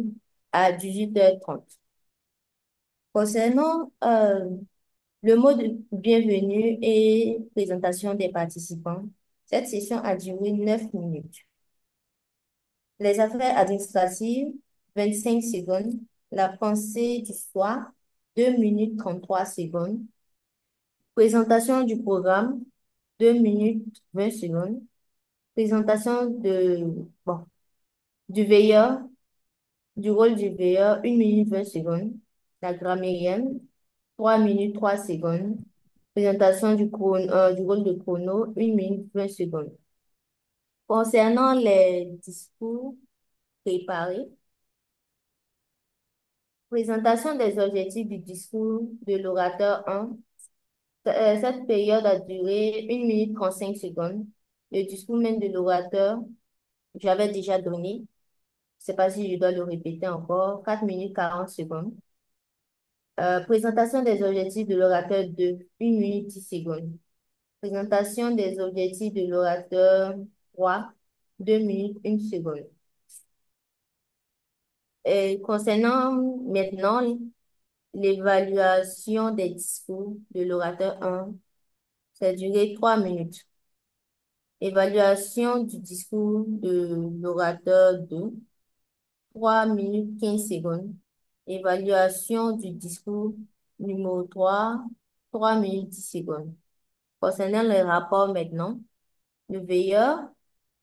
à 18h30. Concernant le mot de bienvenue et présentation des participants, cette session a duré 9 minutes. Les affaires administratives, 25 secondes. La pensée du soir, 2 minutes 33 secondes. Présentation du programme, 2 minutes 20 secondes. Présentation bon, du veilleur, du rôle du veilleur, 1 minute 20 secondes. La grammairienne, 3 minutes 3 secondes. Présentation du rôle de chrono, 1 minute 20 secondes. Concernant les discours préparés, présentation des objectifs du discours de l'orateur 1. Cette période a duré 1 minute 35 secondes. Le discours même de l'orateur, j'avais déjà donné. Je ne sais pas si je dois le répéter encore. 4 minutes 40 secondes. Présentation des objectifs de l'orateur 2, 1 minute 10 secondes. Présentation des objectifs de l'orateur 3, 2 minutes 1 seconde. Et concernant maintenant l'évaluation des discours de l'orateur 1, ça a duré 3 minutes. Évaluation du discours de l'orateur 2, 3 minutes 15 secondes. Évaluation du discours numéro 3, 3 minutes 10 secondes. Concernant le rapport maintenant, le veilleur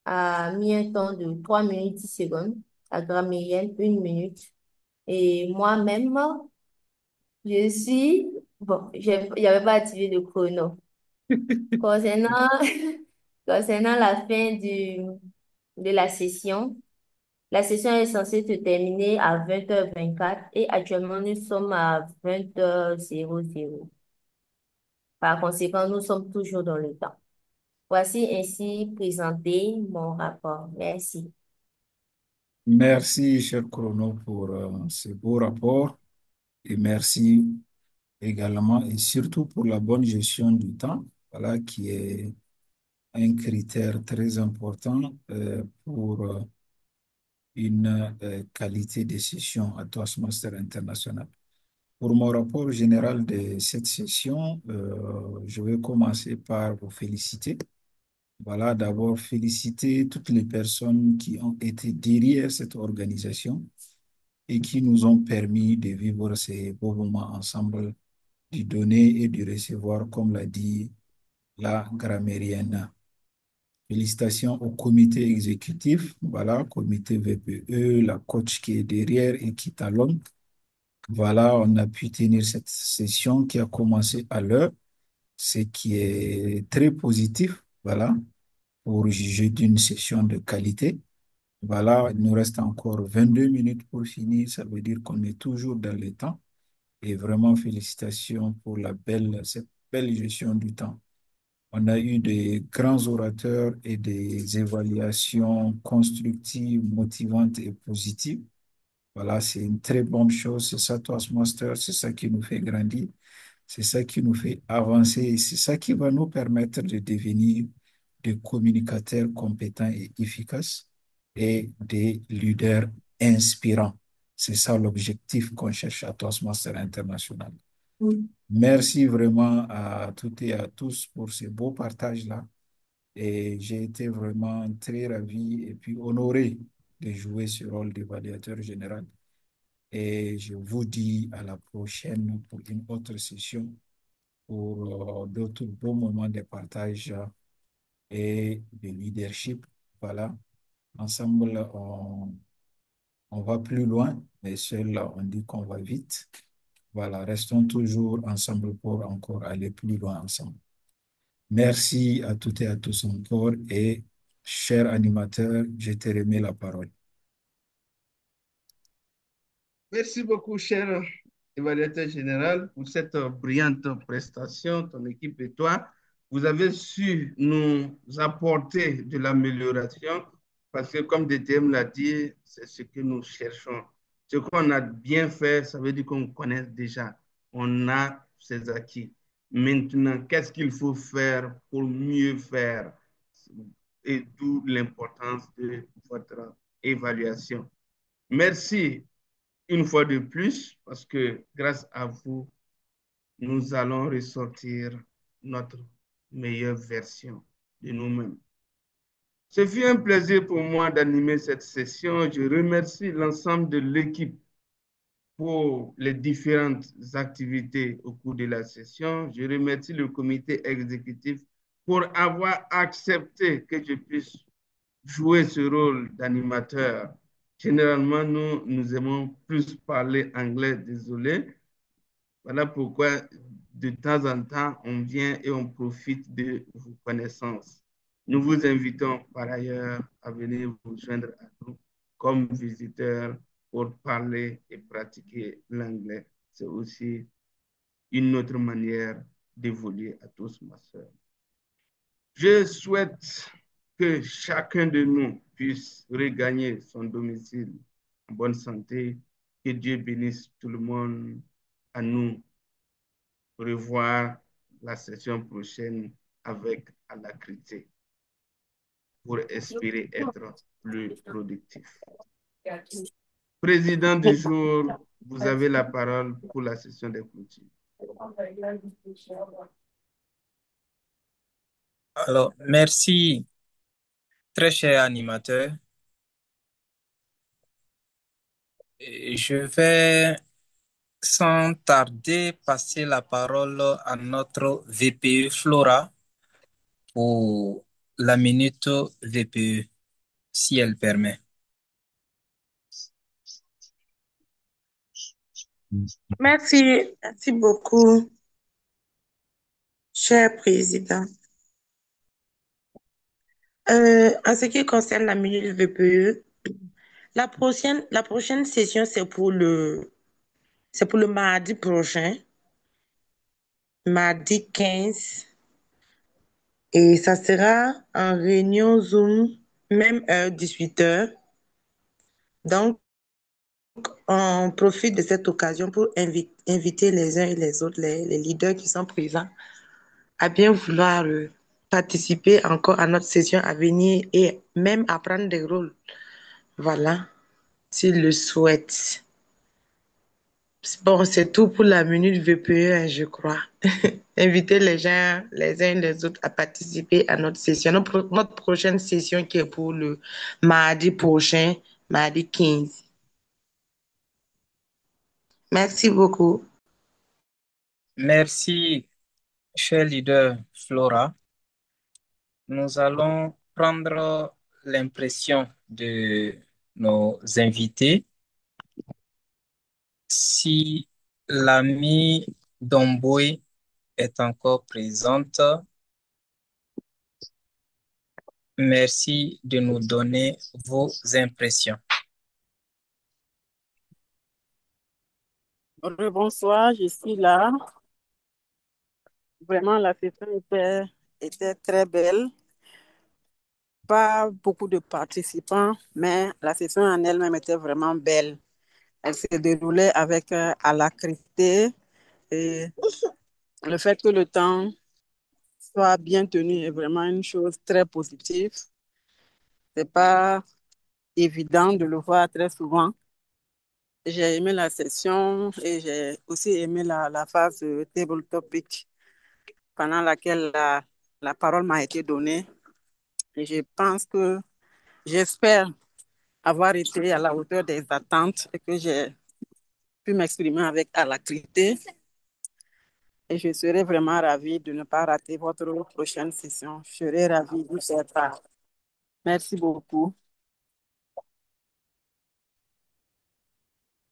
a mis un temps de 3 minutes 10 secondes, la grammairienne 1 minute. Et moi-même, je suis... Bon, il n'y avait pas activé de chrono. Concernant, concernant la fin de la session est censée se terminer à 20h24 et actuellement nous sommes à 20h00. Par conséquent, nous sommes toujours dans le temps. Voici ainsi présenté mon rapport. Merci. Merci, cher Chrono, pour ce beau rapport et merci également et surtout pour la bonne gestion du temps, voilà, qui est un critère très important pour une qualité de session à Toastmaster International. Pour mon rapport général de cette session, je vais commencer par vous féliciter. Voilà, d'abord féliciter toutes les personnes qui ont été derrière cette organisation et qui nous ont permis de vivre ces beaux moments ensemble, du donner et du recevoir, comme l'a dit la grammairienne. Félicitations au comité exécutif, voilà, comité VPE, la coach qui est derrière et qui talonne. Voilà, on a pu tenir cette session qui a commencé à l'heure, ce qui est très positif, voilà, pour juger d'une session de qualité. Voilà, il nous reste encore 22 minutes pour finir, ça veut dire qu'on est toujours dans le temps. Et vraiment, félicitations pour cette belle gestion du temps. On a eu des grands orateurs et des évaluations constructives, motivantes et positives. Voilà, c'est une très bonne chose. C'est ça, Toastmaster, c'est ça qui nous fait grandir. C'est ça qui nous fait avancer. Et c'est ça qui va nous permettre de devenir des communicateurs compétents et efficaces et des leaders inspirants. C'est ça l'objectif qu'on cherche à Toastmaster International. Oui. Merci vraiment à toutes et à tous pour ce beau partage-là. Et j'ai été vraiment très ravi et puis honoré de jouer ce rôle d'évaluateur général. Et je vous dis à la prochaine pour une autre session, pour d'autres beaux moments de partage et de leadership. Voilà. Ensemble, on va plus loin, mais seul, on dit qu'on va vite. Voilà, restons toujours ensemble pour encore aller plus loin ensemble. Merci à toutes et à tous encore et cher animateur, je te remets la parole. Merci beaucoup, cher évaluateur général, pour cette brillante prestation, ton équipe et toi. Vous avez su nous apporter de l'amélioration parce que, comme DTM l'a dit, c'est ce que nous cherchons. Ce qu'on a bien fait, ça veut dire qu'on connaît déjà. On a ses acquis. Maintenant, qu'est-ce qu'il faut faire pour mieux faire? Et d'où l'importance de votre évaluation. Merci une fois de plus, parce que grâce à vous, nous allons ressortir notre meilleure version de nous-mêmes. Ce fut un plaisir pour moi d'animer cette session. Je remercie l'ensemble de l'équipe pour les différentes activités au cours de la session. Je remercie le comité exécutif pour avoir accepté que je puisse jouer ce rôle d'animateur. Généralement, nous aimons plus parler anglais, désolé. Voilà pourquoi de temps en temps, on vient et on profite de vos connaissances. Nous vous invitons par ailleurs à venir vous joindre à nous comme visiteurs pour parler et pratiquer l'anglais. C'est aussi une autre manière d'évoluer à tous, ma soeur. Je souhaite que chacun de nous puisse regagner son domicile en bonne santé. Que Dieu bénisse tout le monde. À nous revoir la session prochaine avec alacrité pour espérer être plus productif. Président du jour, vous avez la parole pour la session des clôtures. Alors, merci, très cher animateur. Et je vais sans tarder passer la parole à notre VPE Flora pour la minute VPE, si elle permet. Merci beaucoup, cher président. En ce qui concerne la minute VPE, la prochaine session, c'est pour le mardi prochain, mardi 15, et ça sera en réunion Zoom, même heure, 18h. Donc, on profite de cette occasion pour inviter les uns et les autres, les leaders qui sont présents, à bien vouloir participer encore à notre session à venir et même à prendre des rôles. Voilà, s'ils le souhaitent. Bon, c'est tout pour la minute VPE, hein, je crois. Inviter les gens, les uns et les autres, à participer à notre session. Notre prochaine session qui est pour le mardi prochain, mardi 15. Merci beaucoup. Merci, cher leader Flora. Nous allons prendre l'impression de nos invités. Si l'amie Domboy est encore présente, merci de nous donner vos impressions. Bonsoir, je suis là. Vraiment, la session était très belle. Pas beaucoup de participants, mais la session en elle-même était vraiment belle. Elle s'est déroulée avec alacrité et le fait que le temps soit bien tenu est vraiment une chose très positive. C'est pas évident de le voir très souvent. J'ai aimé la session et j'ai aussi aimé la phase de table topic pendant laquelle la parole m'a été donnée. Et je pense que j'espère avoir été à la hauteur des attentes et que j'ai pu m'exprimer avec alacrité. Et je serai vraiment ravie de ne pas rater votre prochaine session. Je serai ravie de faire part. Merci beaucoup.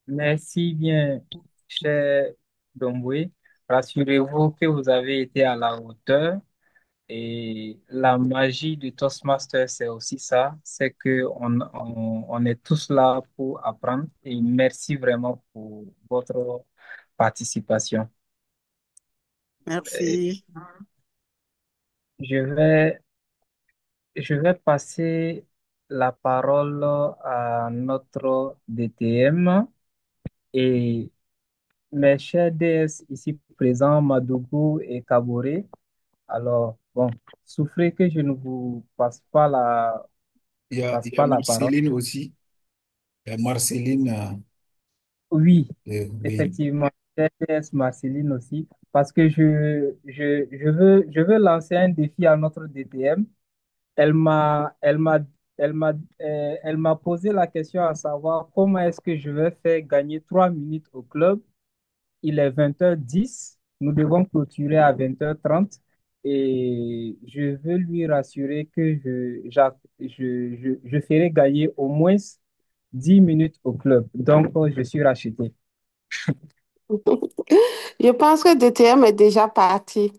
Merci bien, cher Domboy. Rassurez-vous que vous avez été à la hauteur. Et la magie du Toastmaster, c'est aussi ça, c'est que on est tous là pour apprendre. Et merci vraiment pour votre participation. Et Merci. Je vais, je vais passer la parole à notre DTM et mes chers DS ici présents, Madougou et Kabore. Alors, bon, souffrez que je ne vous passe Il y a pas la parole. Marceline aussi. Il y a Marceline. Oui, Oui. effectivement, TS Marceline aussi, parce que je veux lancer un défi à notre DTM. Elle m'a, elle m'a, elle m'a posé la question à savoir comment est-ce que je vais faire gagner 3 minutes au club. Il est 20h10. Nous devons clôturer à 20h30. et je veux lui rassurer que je ferai gagner au moins 10 minutes au club. Donc, je suis racheté. Je pense que DTM est déjà parti.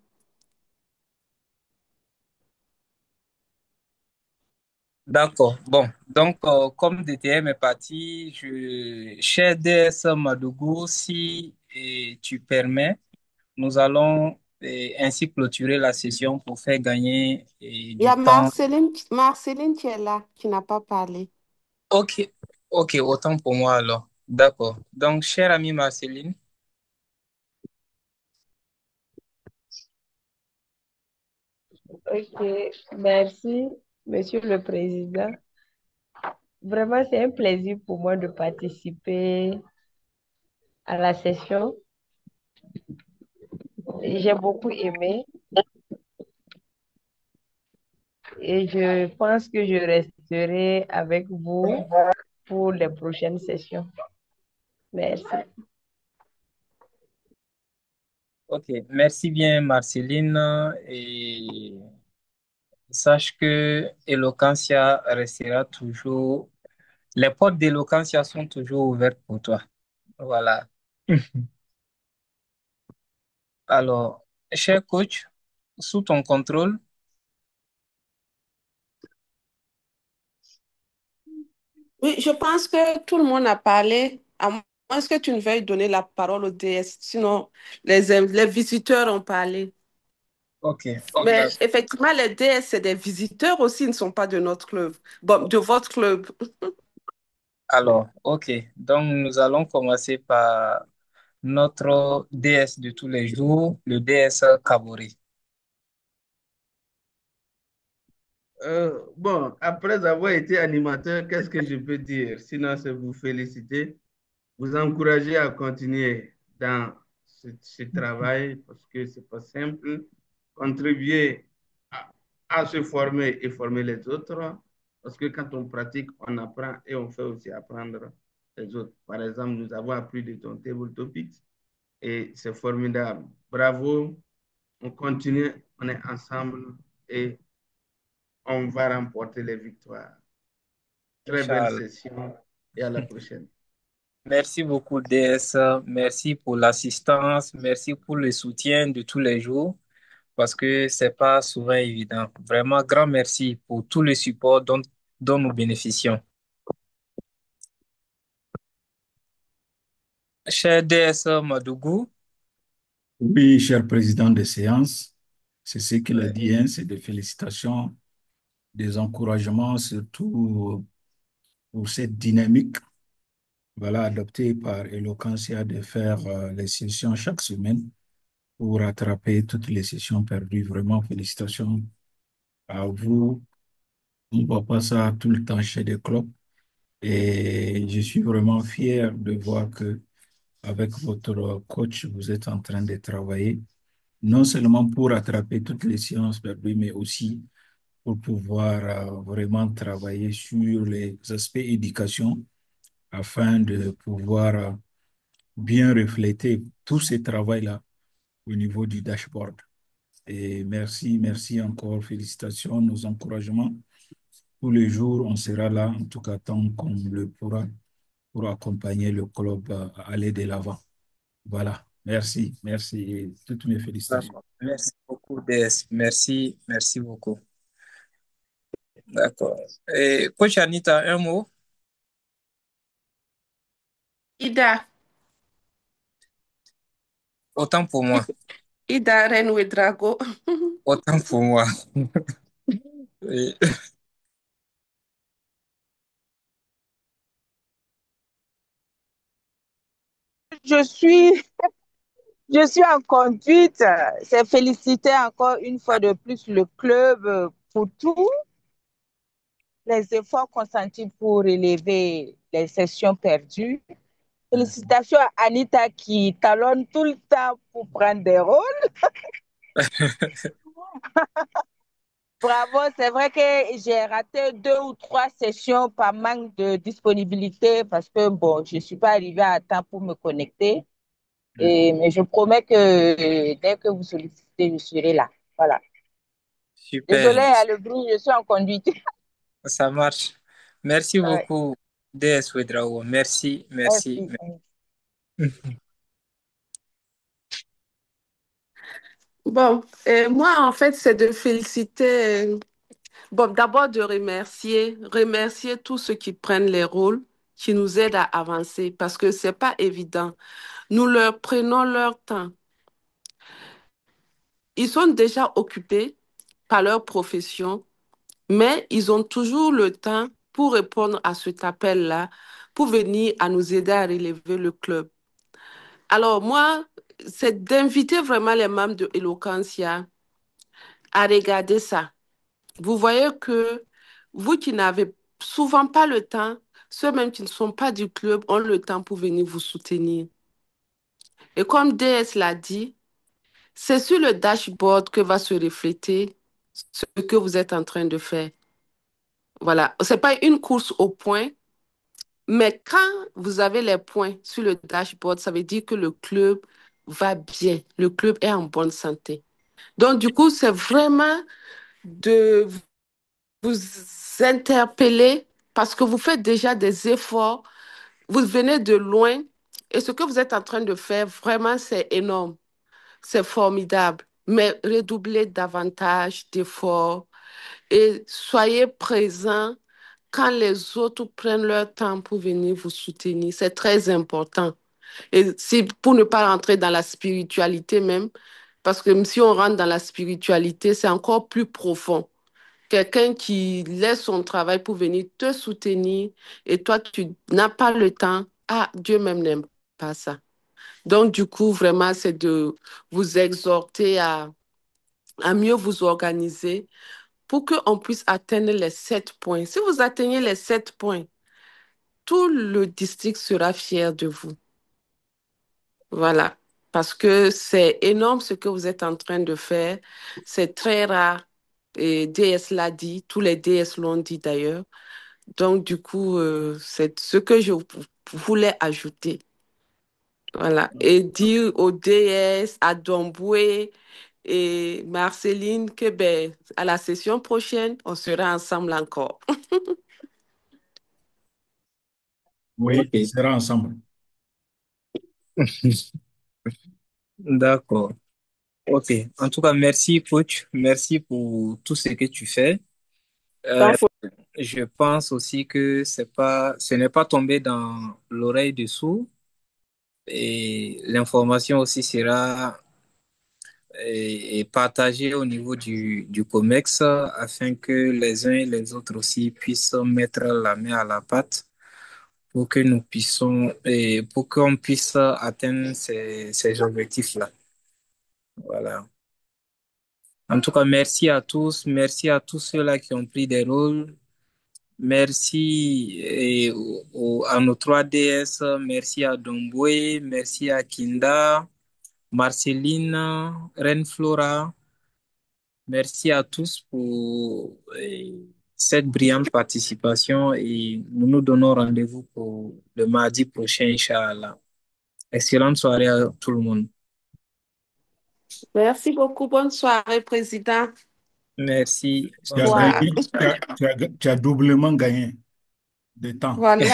D'accord. Bon, donc, comme DTM est parti, cher DS Madougou, si tu permets, nous allons ainsi clôturer la session pour faire gagner Il y du a temps. Marceline qui est là, qui n'a pas parlé. Ok, ok, autant pour moi alors. D'accord. Donc, chère amie Marceline, Ok, merci, Monsieur le Président. Vraiment, c'est un plaisir pour moi de participer à la session. J'ai beaucoup aimé et je pense que je resterai avec vous pour les prochaines sessions. Merci. ok, merci bien Marceline et sache que Eloquentia restera toujours, les portes d'Eloquentia sont toujours ouvertes pour toi. Voilà. Alors, cher coach, sous ton contrôle, Oui, je pense que tout le monde a parlé, à moins que tu ne veuilles donner la parole au DS. Sinon, les visiteurs ont parlé. ok, Mais d'accord. effectivement, les DS, c'est des visiteurs aussi, ils ne sont pas de notre club. Bon, de votre club. Alors, ok, donc nous allons commencer par notre DS de tous les jours, le DS Kabori. Bon, après avoir été animateur, qu'est-ce que je peux dire? Sinon, c'est vous féliciter, vous encourager à continuer dans ce travail parce que c'est pas simple. Contribuer à, à se former et former les autres parce que quand on pratique, on apprend et on fait aussi apprendre les autres. Par exemple, nous avons appris de ton table topics et c'est formidable. Bravo, on continue, on est ensemble et on va remporter les victoires. Très belle Inch'Allah. session et à la prochaine. Merci beaucoup, DS. Merci pour l'assistance. Merci pour le soutien de tous les jours parce que c'est pas souvent évident. Vraiment, grand merci pour tout le support dont nous bénéficions. Cher DS Madougou, Oui, cher président de séance, c'est ce qu'il a dit, hein, c'est des félicitations, des encouragements, surtout pour cette dynamique, voilà, adoptée par Eloquentia de faire les sessions chaque semaine pour rattraper toutes les sessions perdues. Vraiment, félicitations à vous. On ne voit pas ça tout le temps chez des clubs et je suis vraiment fier de voir que avec votre coach, vous êtes en train de travailler non seulement pour rattraper toutes les séances perdues, mais aussi pour pouvoir vraiment travailler sur les aspects éducation afin de pouvoir bien refléter tout ce travail-là au niveau du dashboard. Et merci, merci encore, félicitations, nos encouragements. Tous les jours, on sera là, en tout cas tant qu'on le pourra, pour accompagner le club à aller de l'avant. Voilà, merci, merci et toutes mes félicitations. d'accord. Merci beaucoup, DS. Merci, merci beaucoup. D'accord. Et coach Anita, un mot? Ida, Autant pour moi. Ida Renouedrago. Autant pour moi. Oui. Je suis, je suis en conduite. C'est féliciter encore une fois de plus le club pour tous les efforts consentis pour relever les sessions perdues. Félicitations à Anita qui talonne tout le temps pour prendre des rôles. Bravo, c'est vrai que j'ai raté 2 ou 3 sessions par manque de disponibilité parce que bon, je ne suis pas arrivée à temps pour me connecter. Mais je promets que dès que vous sollicitez, je serai là. Voilà. Désolée, Super, il y a le bruit, je suis en conduite. ça marche. Merci Ouais, beaucoup, DS Ouedraogo. Merci, merci. merci. Bon, moi, en fait, c'est de féliciter, bon, d'abord de remercier tous ceux qui prennent les rôles, qui nous aident à avancer, parce que c'est pas évident. Nous leur prenons leur temps. Ils sont déjà occupés par leur profession, mais ils ont toujours le temps pour répondre à cet appel-là, pour venir à nous aider à relever le club. Alors, moi, c'est d'inviter vraiment les membres de Eloquentia à regarder ça. Vous voyez que vous qui n'avez souvent pas le temps, ceux même qui ne sont pas du club ont le temps pour venir vous soutenir. Et comme DS l'a dit, c'est sur le dashboard que va se refléter ce que vous êtes en train de faire. Voilà, c'est pas une course au point, mais quand vous avez les points sur le dashboard, ça veut dire que le club va bien, le club est en bonne santé. Donc, du coup, c'est vraiment de vous interpeller parce que vous faites déjà des efforts, vous venez de loin et ce que vous êtes en train de faire, vraiment, c'est énorme, c'est formidable. Mais redoublez davantage d'efforts et soyez présents quand les autres prennent leur temps pour venir vous soutenir. C'est très important. Et c'est pour ne pas rentrer dans la spiritualité même, parce que si on rentre dans la spiritualité, c'est encore plus profond. Quelqu'un qui laisse son travail pour venir te soutenir et toi, tu n'as pas le temps. Ah, Dieu même n'aime pas ça. Donc, du coup, vraiment, c'est de vous exhorter à mieux vous organiser pour qu'on puisse atteindre les 7 points. Si vous atteignez les 7 points, tout le district sera fier de vous. Voilà. Parce que c'est énorme ce que vous êtes en train de faire. C'est très rare. Et DS l'a dit, tous les DS l'ont dit d'ailleurs. Donc, du coup, c'est ce que je voulais ajouter. Voilà. Et dire aux DS, à Domboué et Marceline que ben, à la session prochaine, on sera ensemble encore. Oui, on sera ensemble. D'accord. Ok. En tout cas, merci, coach. Merci pour tout ce que tu fais. Donc, Euh, je pense aussi que ce n'est pas tombé dans l'oreille de sourd et l'information aussi sera partagée au niveau du COMEX afin que les uns et les autres aussi puissent mettre la main à la pâte pour que nous puissions et pour qu'on puisse atteindre ces objectifs-là. Voilà. En tout cas, merci à tous ceux-là qui ont pris des rôles. Merci à nos 3DS, merci à Domboué, merci à Kinda, Marceline, Reine Flora. Merci à tous pour cette brillante participation et nous nous donnons rendez-vous pour le mardi prochain, Inch'Allah. Excellente soirée à tout le monde. merci beaucoup. Bonne soirée, Président. Merci. Tu Bonne as soirée. Voilà. gagné, tu as doublement gagné de temps. Voilà.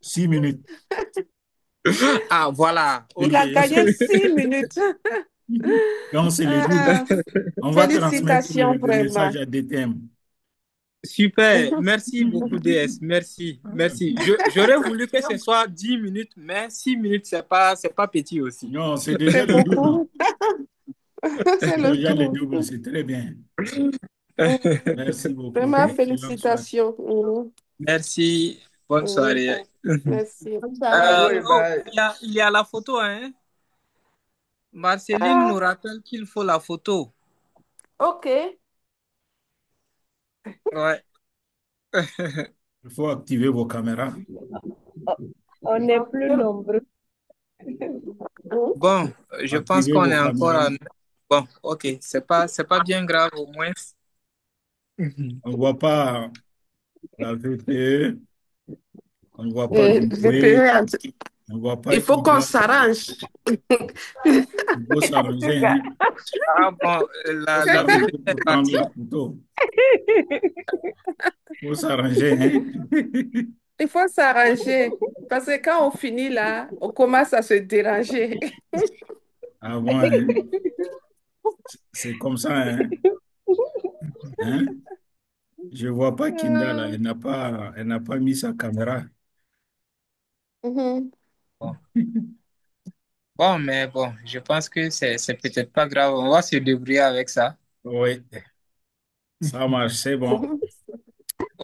6 minutes. Ah, voilà. Il OK. a gagné 6 minutes. Donc, c'est le double. Ah, On va transmettre félicitations, le vraiment. message à DTM. Super. Merci beaucoup, DS. Merci. Merci. J'aurais voulu que ce soit 10 minutes, mais 6 minutes, c'est pas petit aussi. Non, c'est déjà C'est le double. beaucoup. C'est C'est le déjà le tout. double, c'est très bien. Merci beaucoup. Vraiment, Excellente soirée. félicitations. Merci. Bonne soirée. Merci. Bonne soirée. Il y a la photo, hein? Marceline Ah, nous rappelle qu'il faut la photo. OK. Ouais. Il faut activer vos caméras. On est plus nombreux. Bon, je pense Activez qu'on vos est encore caméras. en... Bon, OK. C'est pas bien grave au moins. On ne voit pas la VPE. On ne voit pas de bruit. VPE. On ne voit pas Il faut qui qu'on doit. s'arrange. Il faut s'arranger, hein. Ah bon, Vous la savez, il musique faut est prendre le partie. couteau. Il faut s'arranger, hein. Il faut s'arranger. Parce que quand on finit là, on commence à se déranger. Ah bon, hein. C'est comme ça, hein. Hein? Je ne vois pas Kinda là. Elle n'a pas mis sa caméra. Mhm. Bon. Bon, mais bon, je pense que c'est peut-être pas grave. On va se débrouiller avec ça. Oui, ça marche, c'est bon.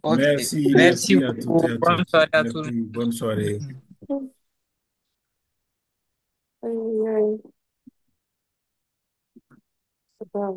Ok. Merci, Merci merci à toutes et beaucoup. à Bonne tous. soirée à tout le Merci, bonne soirée. monde. Aïe, aïe. C'est pas-